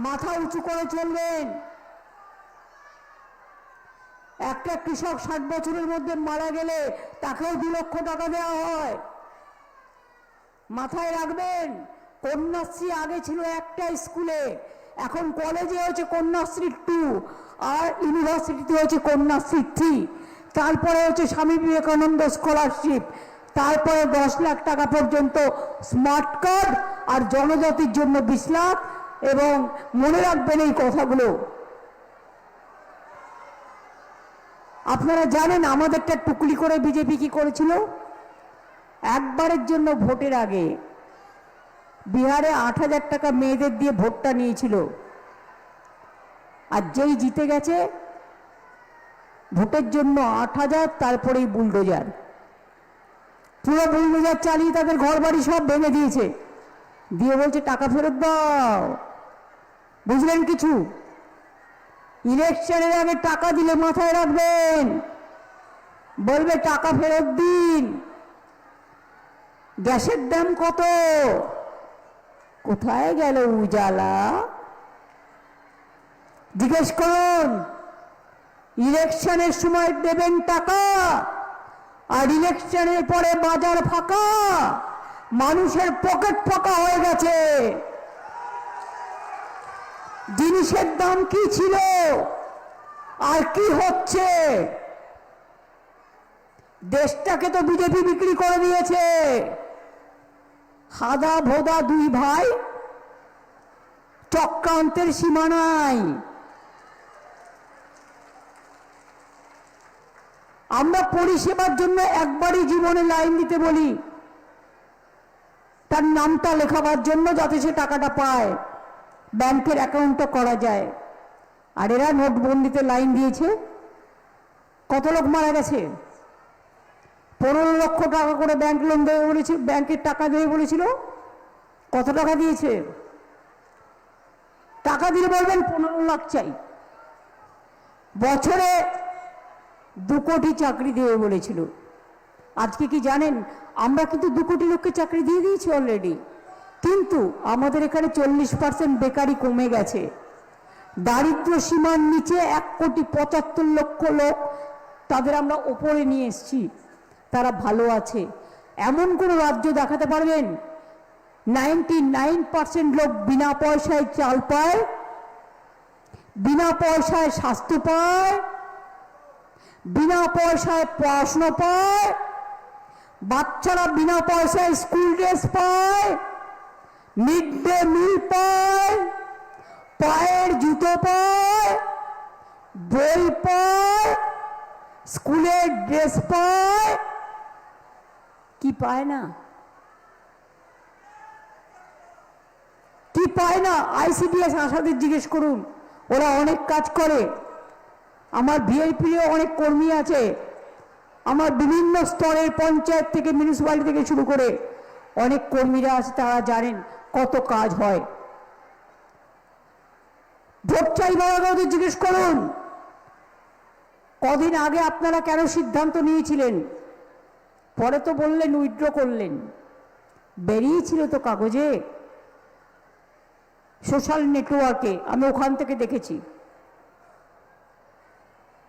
মাথা উঁচু করে চলবেন। একটা কৃষক 60 বছরের মধ্যে মারা গেলে তাকেও 2 লক্ষ টাকা দেওয়া হয়। মাথায় রাখবেন, কন্যাশ্রী আগে ছিল একটা স্কুলে, এখন কলেজে হচ্ছে কন্যাশ্রী 2, আর ইউনিভার্সিটিতে হচ্ছে কন্যাশ্রী 3, তারপরে হচ্ছে স্বামী বিবেকানন্দ স্কলারশিপ, তারপরে 10 লাখ টাকা পর্যন্ত স্মার্ট কার্ড, আর জনজাতির জন্য 20 লাখ। এবং মনে রাখবেন এই কথাগুলো। আপনারা জানেন আমাদেরটা টুকলি করে বিজেপি কি করেছিল? একবারের জন্য ভোটের আগে বিহারে 8,000 টাকা মেয়েদের দিয়ে ভোটটা নিয়েছিল, আর যেই জিতে গেছে ভোটের জন্য 8,000, তারপরেই বুলডোজার, পুরো বুলডোজার চালিয়ে তাদের ঘর বাড়ি সব ভেঙে দিয়েছে, দিয়ে বলছে টাকা ফেরত দাও। বুঝলেন কিছু? ইলেকশনের আগে টাকা দিলে মাথায় রাখবেন, বলবে টাকা ফেরত দিন। গ্যাসের দাম কত? কোথায় গেল উজালা? জিজ্ঞেস করুন। ইলেকশনের সময় দেবেন টাকা, আর ইলেকশনের পরে বাজার ফাঁকা, মানুষের পকেট ফাঁকা হয়ে গেছে। জিনিসের দাম কি ছিল আর কি হচ্ছে? দেশটাকে তো বিজেপি বিক্রি করে দিয়েছে। হাদা ভোদা 2 ভাই, চক্রান্তের সীমা নাই। আমরা পরিষেবার জন্য একবারই জীবনে লাইন দিতে বলি, তার নামটা লেখাবার জন্য, যাতে সে টাকাটা পায়, ব্যাংকের অ্যাকাউন্টটা করা যায়। আর এরা নোটবন্দিতে লাইন দিয়েছে। কত লোক মারা গেছে? 15 লক্ষ টাকা করে ব্যাংক লোন দেবে বলেছিল, ব্যাংকের টাকা দেবে বলেছিল। কত টাকা দিয়েছে? টাকা দিলে বলবেন 15 লাখ চাই। বছরে 2 কোটি চাকরি দেবে বলেছিল। আজকে কি জানেন, আমরা কিন্তু 2 কোটি লোককে চাকরি দিয়ে দিয়েছি অলরেডি। কিন্তু আমাদের এখানে 40% বেকারি কমে গেছে। দারিদ্র সীমার নিচে 1,75,00,000 লোক, তাদের আমরা ওপরে নিয়ে এসেছি, তারা ভালো আছে। এমন কোনো রাজ্য দেখাতে পারবেন 99% লোক বিনা পয়সায় চাল পায়, বিনা পয়সায় স্বাস্থ্য পায়, বিনা পয়সায় পড়াশোনা পায়, বাচ্চারা বিনা পয়সায় স্কুল ড্রেস পায়, মিড ডে মিল পায়, পায়ের জুতো পায়, বই পায়, স্কুলের ড্রেস পায়, কি পায় না? কি পায় না? ICDS আশাদের জিজ্ঞেস করুন, ওরা অনেক কাজ করে। আমার ভিআইপিরও অনেক কর্মী আছে, আমার বিভিন্ন স্তরের পঞ্চায়েত থেকে মিউনিসিপ্যালিটি থেকে শুরু করে অনেক কর্মীরা আছে, তারা জানেন কত কাজ হয়। ভোট চাইবার ওদের জিজ্ঞেস করুন, কদিন আগে আপনারা কেন সিদ্ধান্ত নিয়েছিলেন? পরে তো বললেন উইথড্র করলেন, বেরিয়েছিল তো কাগজে, সোশ্যাল নেটওয়ার্কে, আমি ওখান থেকে দেখেছি।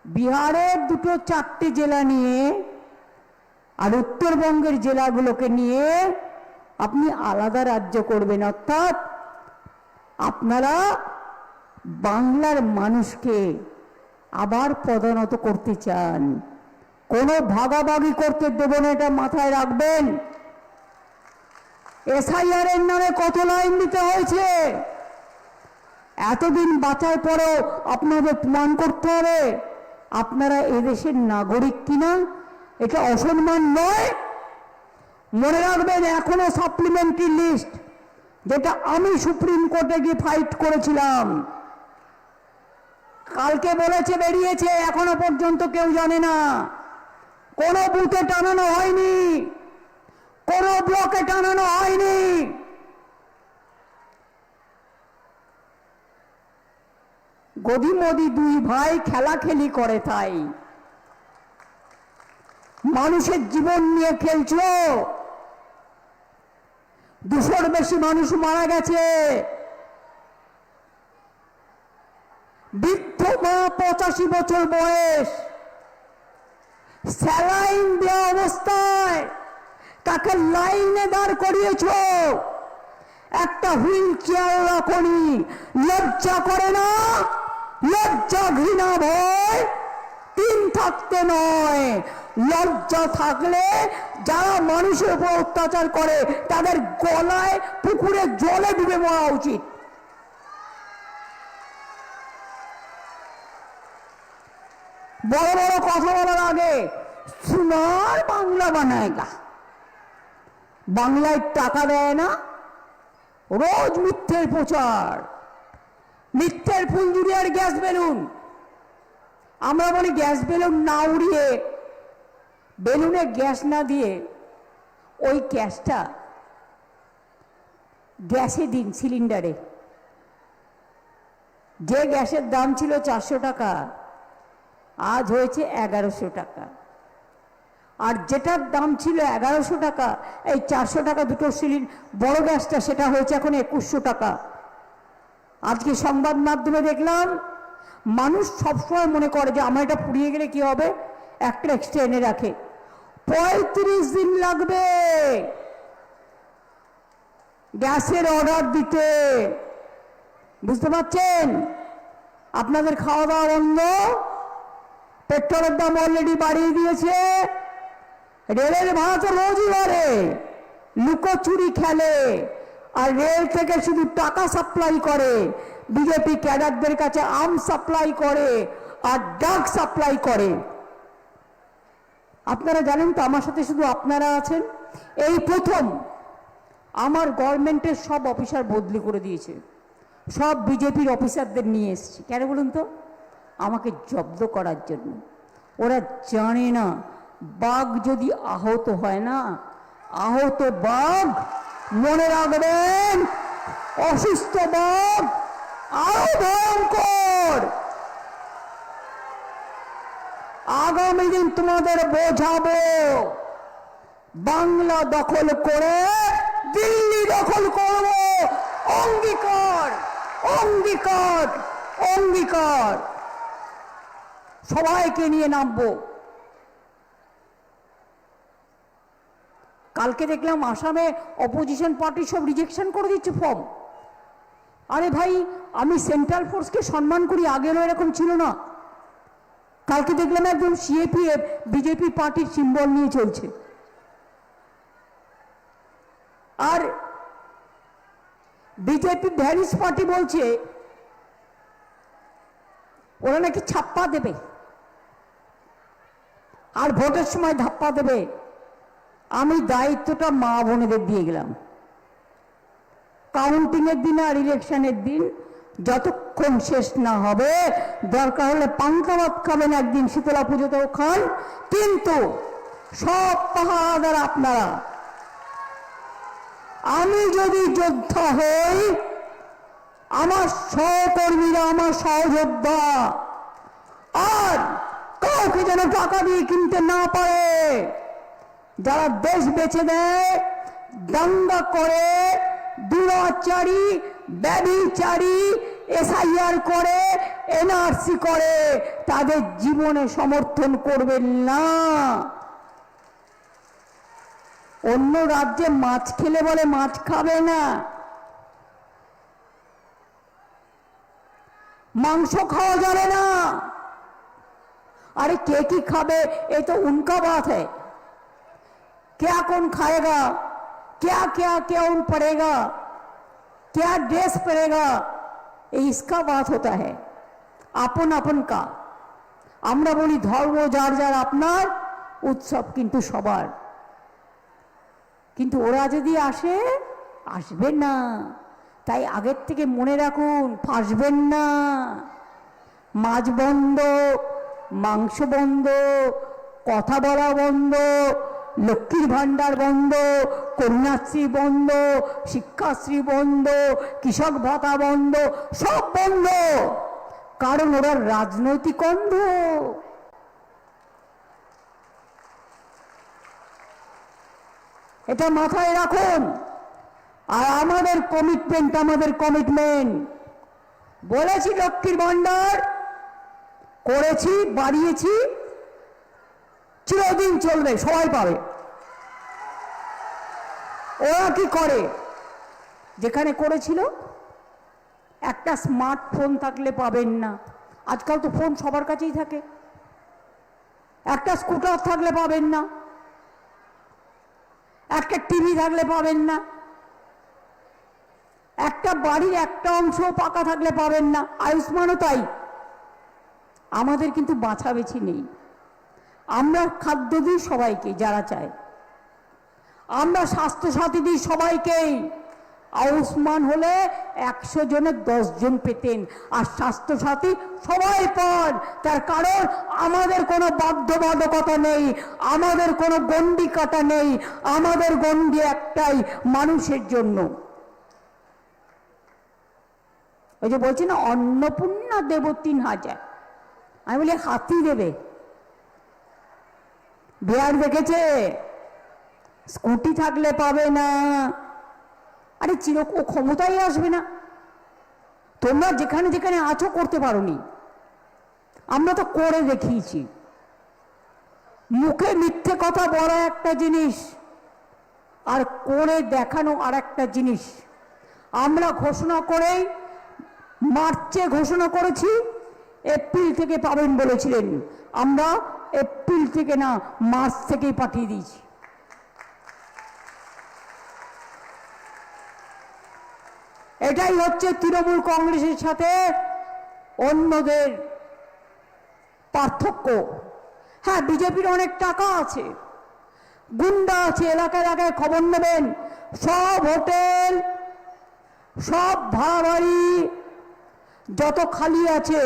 বিহারের 2-4টে জেলা নিয়ে আর উত্তরবঙ্গের জেলাগুলোকে নিয়ে আপনি আলাদা রাজ্য করবেন, অর্থাৎ আপনারা বাংলার মানুষকে আবার পদোন্নত করতে চান। কোনো ভাগাভাগি করতে দেব না, এটা মাথায় রাখবেন। SIR এর নামে কত লাইন দিতে হয়েছে, এতদিন বাঁচার পরেও আপনাদের প্রমাণ করতে হবে আপনারা এদেশের নাগরিক কিনা। এটা অসম্মান নয়। মনে রাখবেন, এখনো সাপ্লিমেন্টারি লিস্ট, যেটা আমি সুপ্রিম কোর্টে গিয়ে ফাইট করেছিলাম, কালকে বলেছে বেরিয়েছে, এখনো পর্যন্ত কেউ জানে না। কোনো বুথে টানানো হয়নি, কোনো ব্লকে টানানো হয়নি। গদি মোদি দুই ভাই খেলাখেলি করে, তাই মানুষের জীবন নিয়ে খেলছো। 200-র বেশি মানুষ মারা গেছে। বৃদ্ধ মা 85 বছর বয়স, স্যালাইন দেওয়া অবস্থায় তাকে লাইনে দাঁড় করিয়েছ, একটা হুইল চেয়ার রাখনি। লজ্জা করে না? লজ্জা, ঘৃণা, ভয় 3 থাকতে নয়। লজ্জা থাকলে যারা মানুষের উপর অত্যাচার করে তাদের গলায় পুকুরে জলে ডুবে মরা উচিত। বড় বড় কথা বলার আগে সোনার বাংলা বানায়গা, বাংলায় টাকা দেয় না, রোজ মিথ্যের প্রচার, মিথ্যের ফুলঝুরি আর গ্যাস বেলুন। আমরা বলি গ্যাস বেলুন না উড়িয়ে, বেলুনে গ্যাস না দিয়ে ওই গ্যাসটা গ্যাসে দিন, সিলিন্ডারে। যে গ্যাসের দাম ছিল 400 টাকা, আজ হয়েছে 1100 টাকা। আর যেটার দাম ছিল 1100 টাকা, এই 400 টাকা দুটো বড় গ্যাসটা, সেটা হয়েছে এখন 2100 টাকা। আজকে সংবাদ মাধ্যমে দেখলাম, মানুষ সবসময় মনে করে যে আমার এটা পুড়িয়ে গেলে কি হবে, একটা এক্সট্রা এনে রাখে। 35 দিন লাগবে গ্যাসের অর্ডার দিতে। বুঝতে পারছেন? আপনাদের খাওয়া দাওয়া বন্ধ, পেট্রোলের দাম অলরেডি বাড়িয়ে দিয়েছে, রেলের ভাড়া তো রোজই বাড়ে, লুকোচুরি খেলে, আর রেল থেকে শুধু টাকা সাপ্লাই করে, বিজেপি ক্যাডারদের কাছে আম সাপ্লাই করে আর ড্রাগ সাপ্লাই করে। আপনারা জানেন তো, আমার সাথে শুধু আপনারা আছেন, এই প্রথম আমার গভর্নমেন্টের সব অফিসার বদলি করে দিয়েছে, সব বিজেপির অফিসারদের নিয়ে এসেছি। কেন বলুন তো? আমাকে জব্দ করার জন্য। ওরা জানে না, বাঘ যদি আহত হয় না, আহত বাঘ, মনে রাখবেন, অসুস্থ বাঘ আরো ভয়ঙ্কর। আগামী দিন তোমাদের বোঝাবো, বাংলা দখল করে দিল্লি দখল করব, অঙ্গীকার অঙ্গীকার অঙ্গীকার। সবাইকে নিয়ে নামবো। কালকে দেখলাম আসামে অপোজিশন পার্টি সব রিজেকশন করে দিচ্ছে ফর্ম। আরে ভাই, আমি সেন্ট্রাল ফোর্সকে সম্মান করি, আগেও এরকম ছিল না। কালকে দেখলাম একদম সিএপিএফ বিজেপি পার্টির সিম্বল নিয়ে চলছে। আর বিজেপি ভ্যারিস পার্টি বলছে ওরা নাকি ছাপ্পা দেবে আর ভোটের সময় ধাপ্পা দেবে। আমি দায়িত্বটা মা বোনেদের দিয়ে গেলাম। কাউন্টিং এর দিন আর ইলেকশনের দিন যতক্ষণ শেষ না হবে, দরকার হলে পান্তা ভাত খাবেন একদিন, শীতলা পুজোতেও খান, কিন্তু সব পাহাড়াদার আপনারা। আমি যদি যোদ্ধা হই, আমার সহকর্মীরা আমার সহযোদ্ধা, আর কাউকে যেন টাকা দিয়ে কিনতে না পারে। যারা দেশ বেচে দেয়, দাঙ্গা করে, দুরাচারী, ব্যভিচারী, এসআইআর করে, এনআরসি করে, তাদের জীবনে সমর্থন করবেন না। অন্য রাজ্যে মাছ খেলে বলে মাছ খাবে না, মাংস খাওয়া যাবে না। अरे के की खाबे ये तो उनका बात है, क्या कौन खाएगा, क्या क्या क्या उन पड़ेगा, क्या ड्रेस पड़ेगा, ये इसका बात होता है। अपन अपन का আমরা বলি ধর্ম যার যার, আপনার উৎসব কিন্তু সবার। কিন্তু ওরা যদি আসে, আসবেন না। তাই আগের থেকে মনে রাখুন, ফাঁসবেন না। মাছ বন্ধ, মাংস বন্ধ, কথা বলা বন্ধ, লক্ষ্মীর ভান্ডার বন্ধ, কন্যাশ্রী বন্ধ, শিক্ষাশ্রী বন্ধ, কৃষক ভাতা বন্ধ, সব বন্ধ। কারণ ওরা রাজনৈতিক অন্ধ। এটা মাথায় রাখুন। আর আমাদের কমিটমেন্ট বলেছি, লক্ষ্মীর ভান্ডার করেছি, বাড়িয়েছি, চিরদিন চলবে, সবাই পাবে। ওরা কি করে, যেখানে করেছিল একটা স্মার্টফোন থাকলে পাবেন না। আজকাল তো ফোন সবার কাছেই থাকে। একটা স্কুটার থাকলে পাবেন না, একটা টিভি থাকলে পাবেন না, একটা বাড়ির একটা অংশ পাকা থাকলে পাবেন না। আয়ুষ্মানও তাই। আমাদের কিন্তু বাছাবেছি নেই। আমরা খাদ্য দিই সবাইকে যারা চায়, আমরা স্বাস্থ্যসাথী দিই সবাইকেই। আয়ুষ্মান হলে 100 জনের 10 জন পেতেন, আর স্বাস্থ্যসাথী সবাই পান। তার কারণ আমাদের কোনো বাধ্যবাধকতা নেই, আমাদের কোনো গণ্ডি কাটা নেই। আমাদের গণ্ডি একটাই, মানুষের জন্য। ওই যে বলছি না, অন্নপূর্ণা দেব 3000, আমি বলি হাতি দেবে। বিহার দেখেছে, স্কুটি থাকলে পাবে না। আরে চিরকো ক্ষমতাই আসবে না। তোমরা যেখানে যেখানে আছো করতে পারোনি, আমরা তো করে দেখিয়েছি। মুখে মিথ্যে কথা বলা একটা জিনিস, আর করে দেখানো আর একটা জিনিস। আমরা ঘোষণা করেই, মার্চে ঘোষণা করেছি, এপ্রিল থেকে পাবেন বলেছিলেন। আমরা এপ্রিল থেকে না, মার্চ থেকেই পাঠিয়ে দিয়েছি। এটাই হচ্ছে তৃণমূল কংগ্রেসের সাথে অন্যদের পার্থক্য। হ্যাঁ, বিজেপির অনেক টাকা আছে, গুন্ডা আছে, এলাকায় এলাকায় খবর নেবেন। সব হোটেল, সব ভাড়া বাড়ি যত খালি আছে,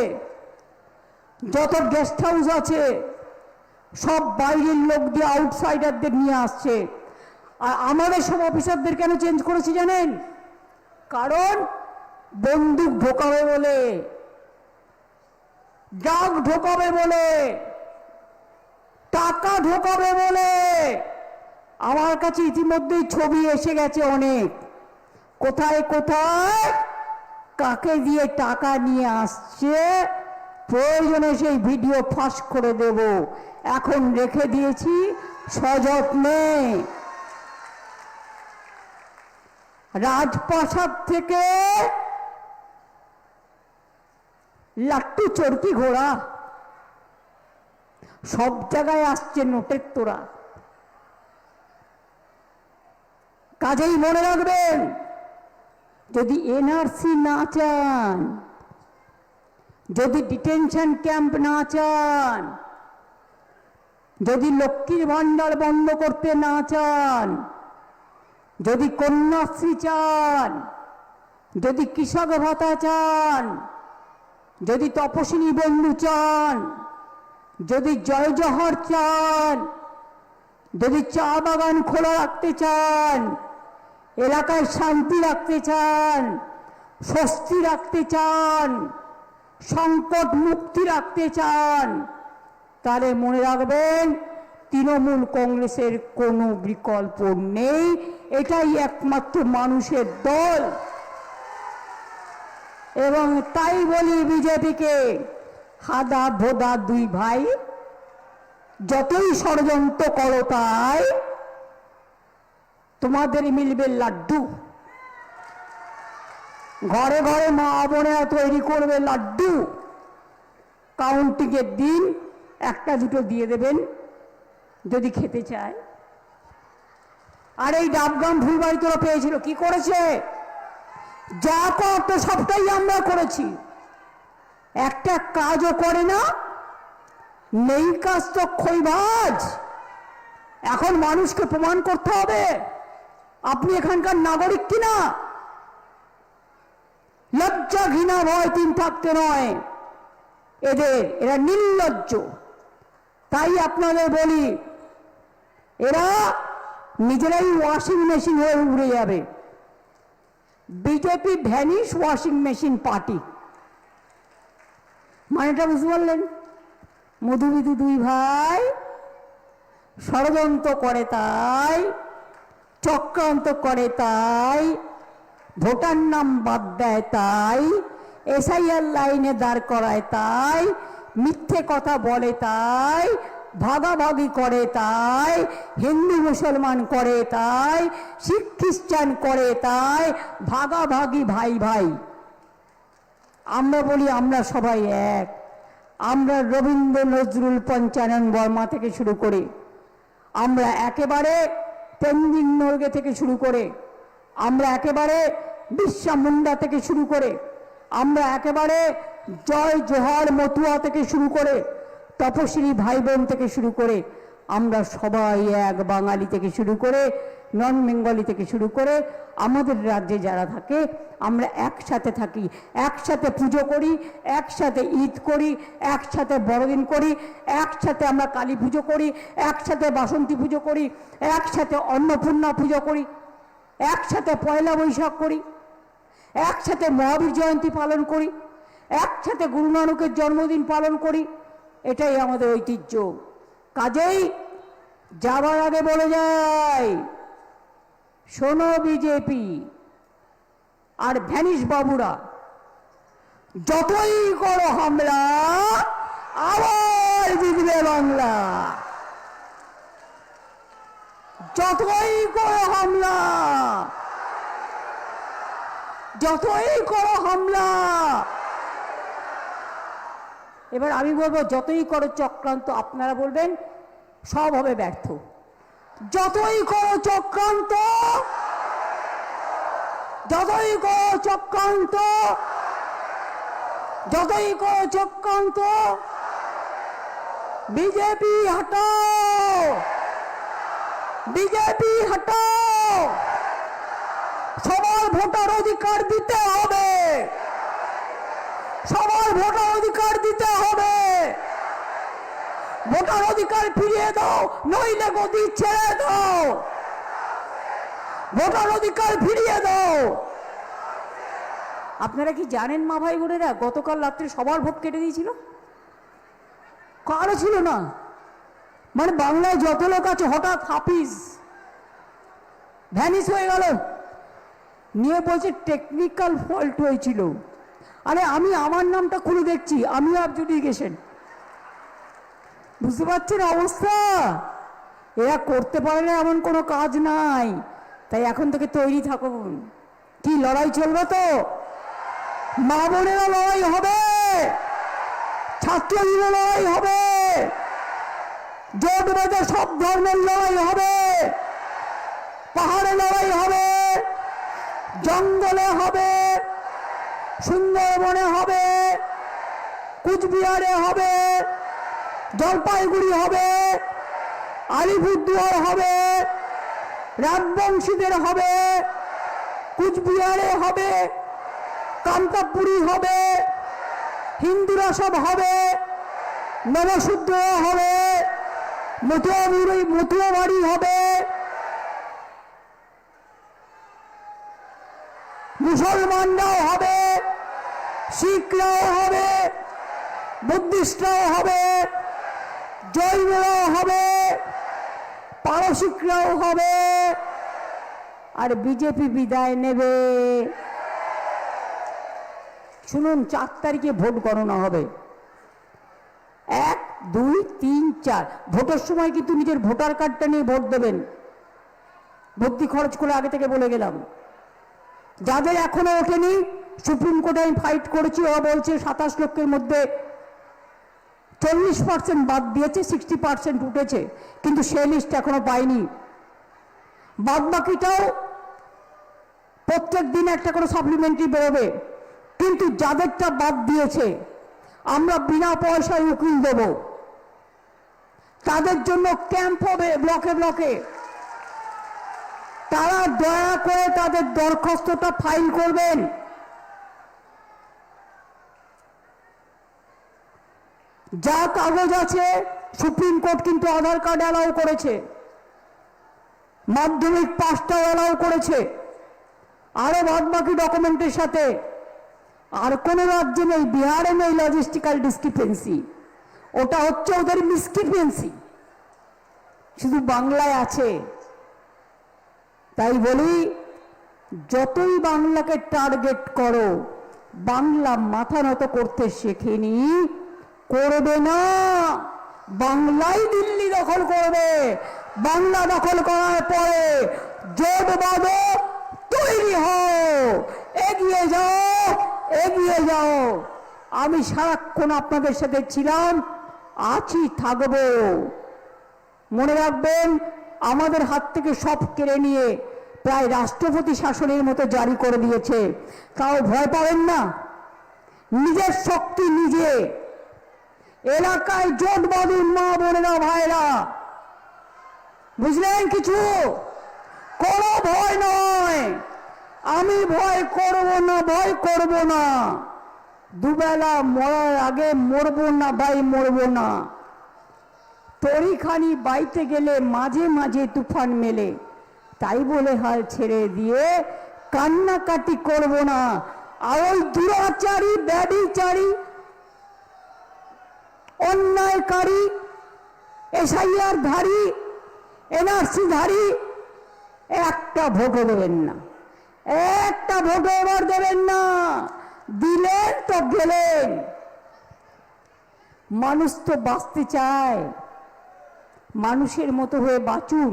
যত গেস্ট হাউস আছে, সব বাইরের লোক দিয়ে, আউটসাইডারদের নিয়ে আসছে। আর আমাদের সব অফিসারদের কেন চেঞ্জ করেছি জানেন? কারণ বন্দুক ঢোকাবে বলে, ডাক ঢোকাবে বলে, টাকা ঢোকাবে বলে। আমার কাছে ইতিমধ্যেই ছবি এসে গেছে অনেক, কোথায় কোথায় কাকে দিয়ে টাকা নিয়ে আসছে, প্রয়োজনে সেই ভিডিও ফাঁস করে দেব। এখন রেখে দিয়েছি সযত্নে। রাজপ্রাসাদ থেকে লাট্টু চরকি ঘোড়া সব জায়গায় আসছে নোটের তোরা। কাজেই মনে রাখবেন, যদি এনআরসি না চান, যদি ডিটেনশন ক্যাম্প না চান, যদি লক্ষ্মীর ভান্ডার বন্ধ করতে না চান, যদি কন্যাশ্রী চান, যদি কৃষক ভাতা চান, যদি তপশিলি বন্ধু চান, যদি জয় জহর চান, যদি চা বাগান খোলা রাখতে চান, এলাকায় শান্তি রাখতে চান, স্বস্তি রাখতে চান, সংকট মুক্তি রাখতে চান, তাহলে মনে রাখবেন তৃণমূল কংগ্রেসের কোনো বিকল্প নেই। এটাই একমাত্র মানুষের দল। এবং তাই বলি বিজেপিকে, হাদা ভোদা দুই ভাই, যতই ষড়যন্ত্র করো তাই তোমাদের মিলবে লাড্ডু। ঘরে ঘরে মা বোনেরা তৈরি করবে লাড্ডু। কাউন্টিংয়ের দিন একটা দুটো দিয়ে দেবেন যদি খেতে চায়। আর এই ডাবগ্রাম ফুলবাড়ি তোরা পেয়েছিল, কি করেছে? যা করতো সবটাই আমরা করেছি, একটা কাজও করে না। নেই কাজ তো খইবাজ। এখন মানুষকে প্রমাণ করতে হবে আপনি এখানকার নাগরিক কিনা। লজ্জা ঘৃণা ভয় তিন থাকতে নয় এরা নির্লজ্জ। তাই আপনাদের বলি, এরা নিজেরাই ওয়াশিং মেশিন হয়ে উড়ে যাবে। BJP vanish washing machine party, মানেটা বুঝতে পারলেন? মধুবিধু দুই ভাই ষড়যন্ত্র করে তাই, চক্রান্ত করে তাই, ভোটার নাম বাদ দেয় তাই, এসআইআর লাইনে দাঁড় করায় তাই, মিথ্যে কথা বলে তাই, ভাগাভাগি করে তাই, হিন্দু মুসলমান করে তাই, শিখ খ্রিস্টান করে তাই, ভাগাভাগি ভাই ভাই। আমরা বলি আমরা সবাই এক। আমরা রবীন্দ্র নজরুল পঞ্চানন বর্মা থেকে শুরু করে, আমরা একেবারে তেনজিং নোরগে থেকে শুরু করে, আমরা একেবারে বিরসা মুন্ডা থেকে শুরু করে, আমরা একেবারে জয় জোহর মতুয়া থেকে শুরু করে, তপশিলি ভাই বোন থেকে শুরু করে, আমরা সবাই এক। বাঙালি থেকে শুরু করে নন বেঙ্গলি থেকে শুরু করে আমাদের রাজ্যে যারা থাকে আমরা একসাথে থাকি, একসাথে পুজো করি, একসাথে ঈদ করি, একসাথে বড়দিন করি, একসাথে আমরা কালী পুজো করি, একসাথে বাসন্তী পুজো করি, একসাথে অন্নপূর্ণা পুজো করি, একসাথে পয়লা বৈশাখ করি, একসাথে মহাবীর জয়ন্তী পালন করি, একসাথে গুরু নানকের জন্মদিন পালন করি। এটাই আমাদের ঐতিহ্য। কাজেই যাবার আগে বলে যায়, শোনো বিজেপি আর ভ্যানিশ বাবুরা, যতই করো হামলা আবার জিতবে বাংলা। যতই করো হামলা, যতই করো হামলা। এবার আমি বলবো, যতই করো চক্রান্ত, আপনারা বলবেন সব হবে ব্যর্থ। যতই করো চক্রান্ত, যতই করো চক্রান্ত, যতই করো চক্রান্ত, বিজেপি হটাও, বিজেপি হটাও। সবার ভোটার অধিকার দিতে হবে, সবার ভোটার অধিকার দিতে হবে। ভোটার অধিকার ফিরিয়ে দাও, নইলে গদি ছেড়ে দাও। ভোটার অধিকার ফিরিয়ে দাও। আপনারা কি জানেন মা ভাই বোনেরা, গতকাল রাত্রে সবার ভোট কেটে দিয়েছিল, কারো ছিল না। মানে বাংলায় যত লোক আছে, হঠাৎ হাফিজ ভ্যানিশ হয়ে গেল, নিয়ে বলছে টেকনিক্যাল ফল্ট হয়েছিল। আরে আমি আমার নামটা খুলে দেখছি, আমি অ্যাবজুডিকেশন। বুঝতে পারছেন অবস্থা? এরা করতে পারে না এমন কোনো কাজ নাই। তাই এখন থেকে তৈরি থাকুন। কি লড়াই চলবে তো? মা বোনেরা লড়াই হবে, ছাত্রলীগের লড়াই হবে, জোট বেঁধে সব ধর্মের লড়াই হবে, পাহাড়ে লড়াই হবে, জঙ্গলে হবে, সুন্দরবনে হবে, কুচবিহারে হবে, জলপাইগুড়ি হবে, আলিপুরদুয়ার হবে, রাজবংশীদের হবে, কুচবিহারে হবে, কামতাপুরি হবে, হিন্দুরা সব হবে, নবশুদ্ধ হবে, মতুয়া বাড়ি হবে, মুসলমানরাও হবে, শিখরাও হবে, বুদ্ধিস্টরাও হবে, জৈনরাও হবে, পারসিকরাও হবে, আর বিজেপি বিদায় নেবে। শুনুন, 4 তারিখে ভোট গণনা হবে। 1, 2, 3, 4 ভোটের সময় কিন্তু নিজের ভোটার কার্ডটা নিয়ে ভোট দেবেন। ভর্তি খরচ করে আগে থেকে বলে গেলাম। যাদের এখনো ওঠেনি, সুপ্রিম কোর্টে আমি ফাইট করেছি, ওরা বলছে 27 লক্ষের মধ্যে 40% বাদ দিয়েছে, 60% উঠেছে, কিন্তু সে লিস্ট এখনো পাইনি। বাদ বাকিটাও প্রত্যেক দিন একটা করে সাপ্লিমেন্টারি বেরোবে, কিন্তু যাদেরটা বাদ দিয়েছে আমরা বিনা পয়সায় উকিল দেব। তাদের জন্য ক্যাম্প হবে ব্লকে ব্লকে। তারা দয়া করে তাদের দরখাস্তটা ফাইল করবেন। যা কাগজ আছে, সুপ্রিম কোর্ট কিন্তু আধার কার্ড অ্যালাউ করেছে, মাধ্যমিক পাসটাও অ্যালাউ করেছে, আরো বাদ বাকি ডকুমেন্টের সাথে। আর কোন রাজ্যে নেই, বিহারে নেই লজিস্টিক্যাল ডিসক্রিপেন্সি, ওটা হচ্ছে ওদের মিসক্রিপেন্সি, শুধু বাংলায় আছে। তাই বলি, যতই বাংলাকে টার্গেট করো, বাংলা মাথা নত করতে শেখেনি, করবে না। বাংলাই দিল্লি দখল করবে। বাংলা দখল করার পরে জোট বাঁধো, তৈরি হও, এগিয়ে যাও, এগিয়ে যাও। আমি সারাক্ষণ আপনাদের সাথে ছিলাম, আছি, থাকবো। মনে রাখবেন, আমাদের হাত থেকে সব কেড়ে নিয়ে প্রায় রাষ্ট্রপতি শাসনের মতো জারি করে দিয়েছে। তাও ভয় পাবেন না, নিজের শক্তি নিজে। এলাকায় জোট বাঁধুন মা বোনেরা ভাইরা, বুঝলেন? কিছু কোনো ভয় নয়, আমি ভয় করব না, ভয় করব না। দুবেলা মরার আগে মরবো না ভাই, মরবো না। তরিখানি বাইতে গেলে মাঝে মাঝে তুফান মেলে, তাই বলে হাল ছেড়ে দিয়ে কান্নাকাটি করব না। আর ওই দুরাচারী, ব্যভিচারী, অন্যায়কারী, এসআইআর ধারী, এনআরসি ধারী একটা ভোটও দেবেন না, একটা ভোটও এবার দেবেন না। দিলেন তো গেলেন। মানুষ তো বাঁচতে চায়, মানুষের মতো হয়ে বাঁচুন।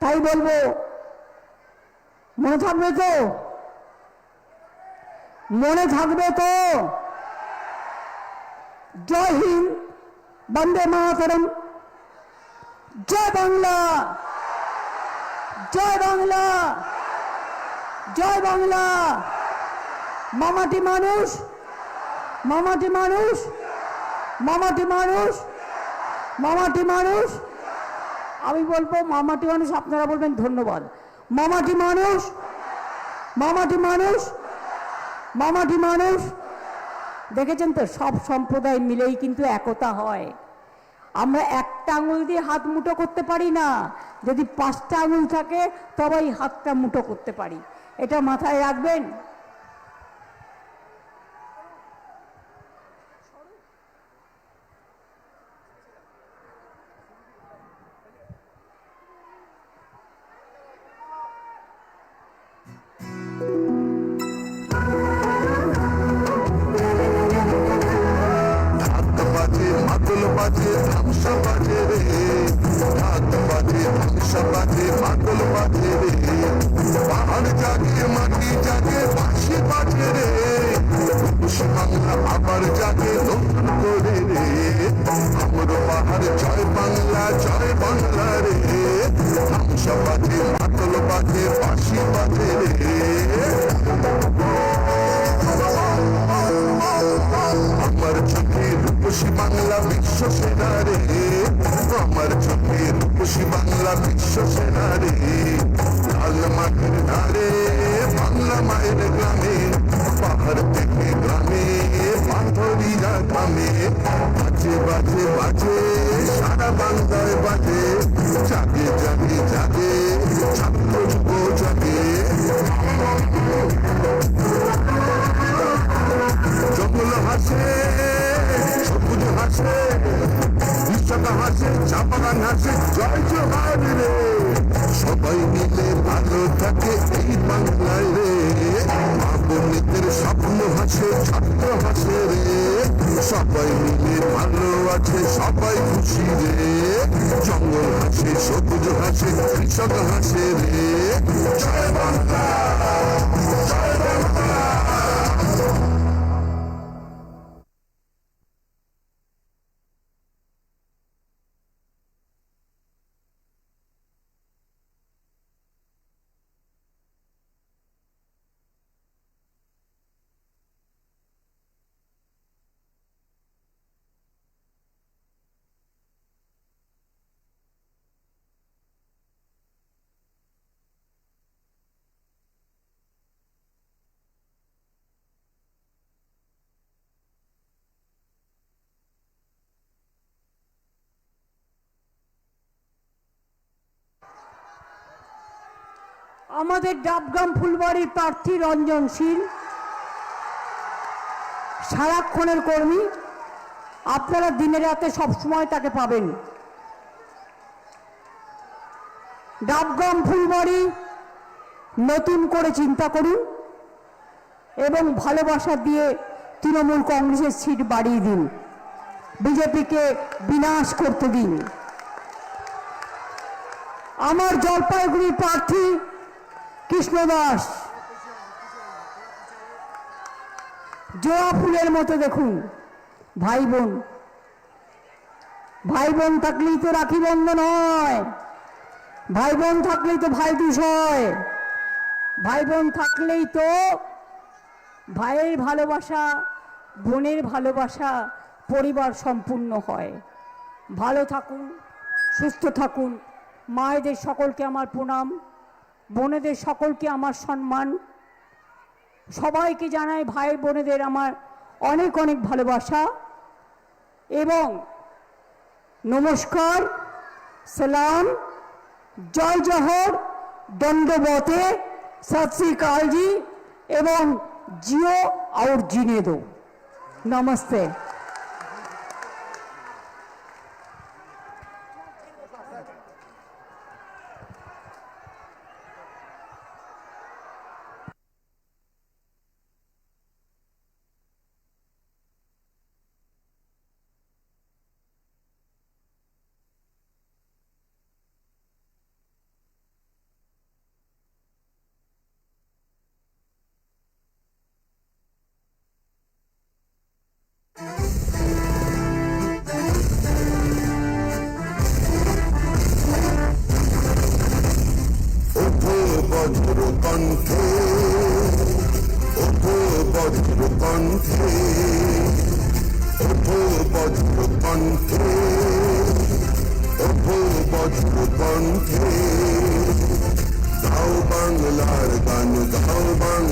তাই বলবো, মনে থাকবে তো? মনে থাকবে তো? জয় হিন্দ, বন্দে মাতরম, জয় বাংলা, জয় বাংলা, জয় বাংলা। মামাটি মানুষ, মামাটি মানুষ, মামাটি মানুষ, মামাটি মানুষ। আমি বলবো মামাটি মানুষ, আপনারা বলবেন ধন্যবাদ। মামাটি মানুষ, মামাটি মানুষ, মামাটি মানুষ। দেখেছেন তো, সব সম্প্রদায় মিলেই কিন্তু একতা হয়। আমরা একটা আঙুল দিয়ে হাত মুঠো করতে পারি না, যদি 5টা আঙুল থাকে তবেই হাতটা মুঠো করতে পারি। এটা মাথায় রাখবেন। বাজে ধ্বংস বাজে রে, ঢাক বাজে ধ্বংস বাজে মাদল বাজে রে, পাহাড় জাগে মাটি জাগে বাঁশি বাজে রে, রূপসী বাংলা আবার জাগে নতুন করে রে, আমার পাহাড় জয় বাংলা রে, ধ্বংস বাজে মাদল বাজে বাঁশি বাজে রে। আমার চোখে রূপসী বাংলা বিশ্ব সেনা রে, আমার চোখে রূপসী বাংলা বিশ্ব সেনা রে, লাল মাঠের ধারে বাংলা মায়ের গ্রামে, পাহাড় থেকে গ্রামে পাথরিয়া থামে, বাজে বাজে বাজে সারা বাংলায় বাজে, জাগে জাগে জাগে ছাত্র যুব জাগে, জঙ্গল হাসে সবুজ হাসে, বিশ্বকা হাসে চা বাগান হাসে, জয় জোহার রে, সবাই মিলে ভালো থাকে এই বাংলায় রে, মা বোনেদের স্বপ্ন হাসে ছাত্র হাসে রে, সবাই মিলে ভালো আছে সবাই খুশি রে, জঙ্গল হাসে সবুজ হাসে কৃষক হাসে রে, জয় বাংলা জয় বাংলা। আমাদের ডাবগ্রাম ফুলবাড়ির প্রার্থী রঞ্জন শীল সারাক্ষণের কর্মী, আপনারা দিনে রাতে সবসময় তাকে পাবেন। ডাবগ্রাম ফুলবাড়ি নতুন করে চিন্তা করুন এবং ভালোবাসা দিয়ে তৃণমূল কংগ্রেসের সিট বাড়িয়ে দিন, বিজেপিকে বিনাশ করতে দিন। আমার জলপাইগুড়ি প্রার্থী কৃষ্ণ দাস জোড়া ফুলের মতো দেখুন, ভাই বোন, ভাই বোন থাকলেই তো রাখি বন্ধন হয়, ভাই বোন থাকলেই তো ভাই দুষ হয়, ভাই বোন থাকলেই তো ভাইয়ের ভালোবাসা বোনের ভালোবাসা পরিবার সম্পূর্ণ হয়। ভালো থাকুন, সুস্থ থাকুন, মায়েদের সকলকে আমার প্রণাম, বোনেদের সকলকে আমার সম্মান, সবাইকে জানাই ভাই বোনেদের আমার অনেক অনেক ভালোবাসা এবং নমস্কার, সালাম, জয় জহর, দণ্ডবতে, सत श्री अकाल जी एवं जियो और जीने दो। नमस्ते। বজ্র কণ্ঠে, ওঠো বজ্র কণ্ঠে, ওঠো বজ্র কণ্ঠে, ওঠো বজ্র কণ্ঠে, গাও বাংলার গান, গাও বাংলা।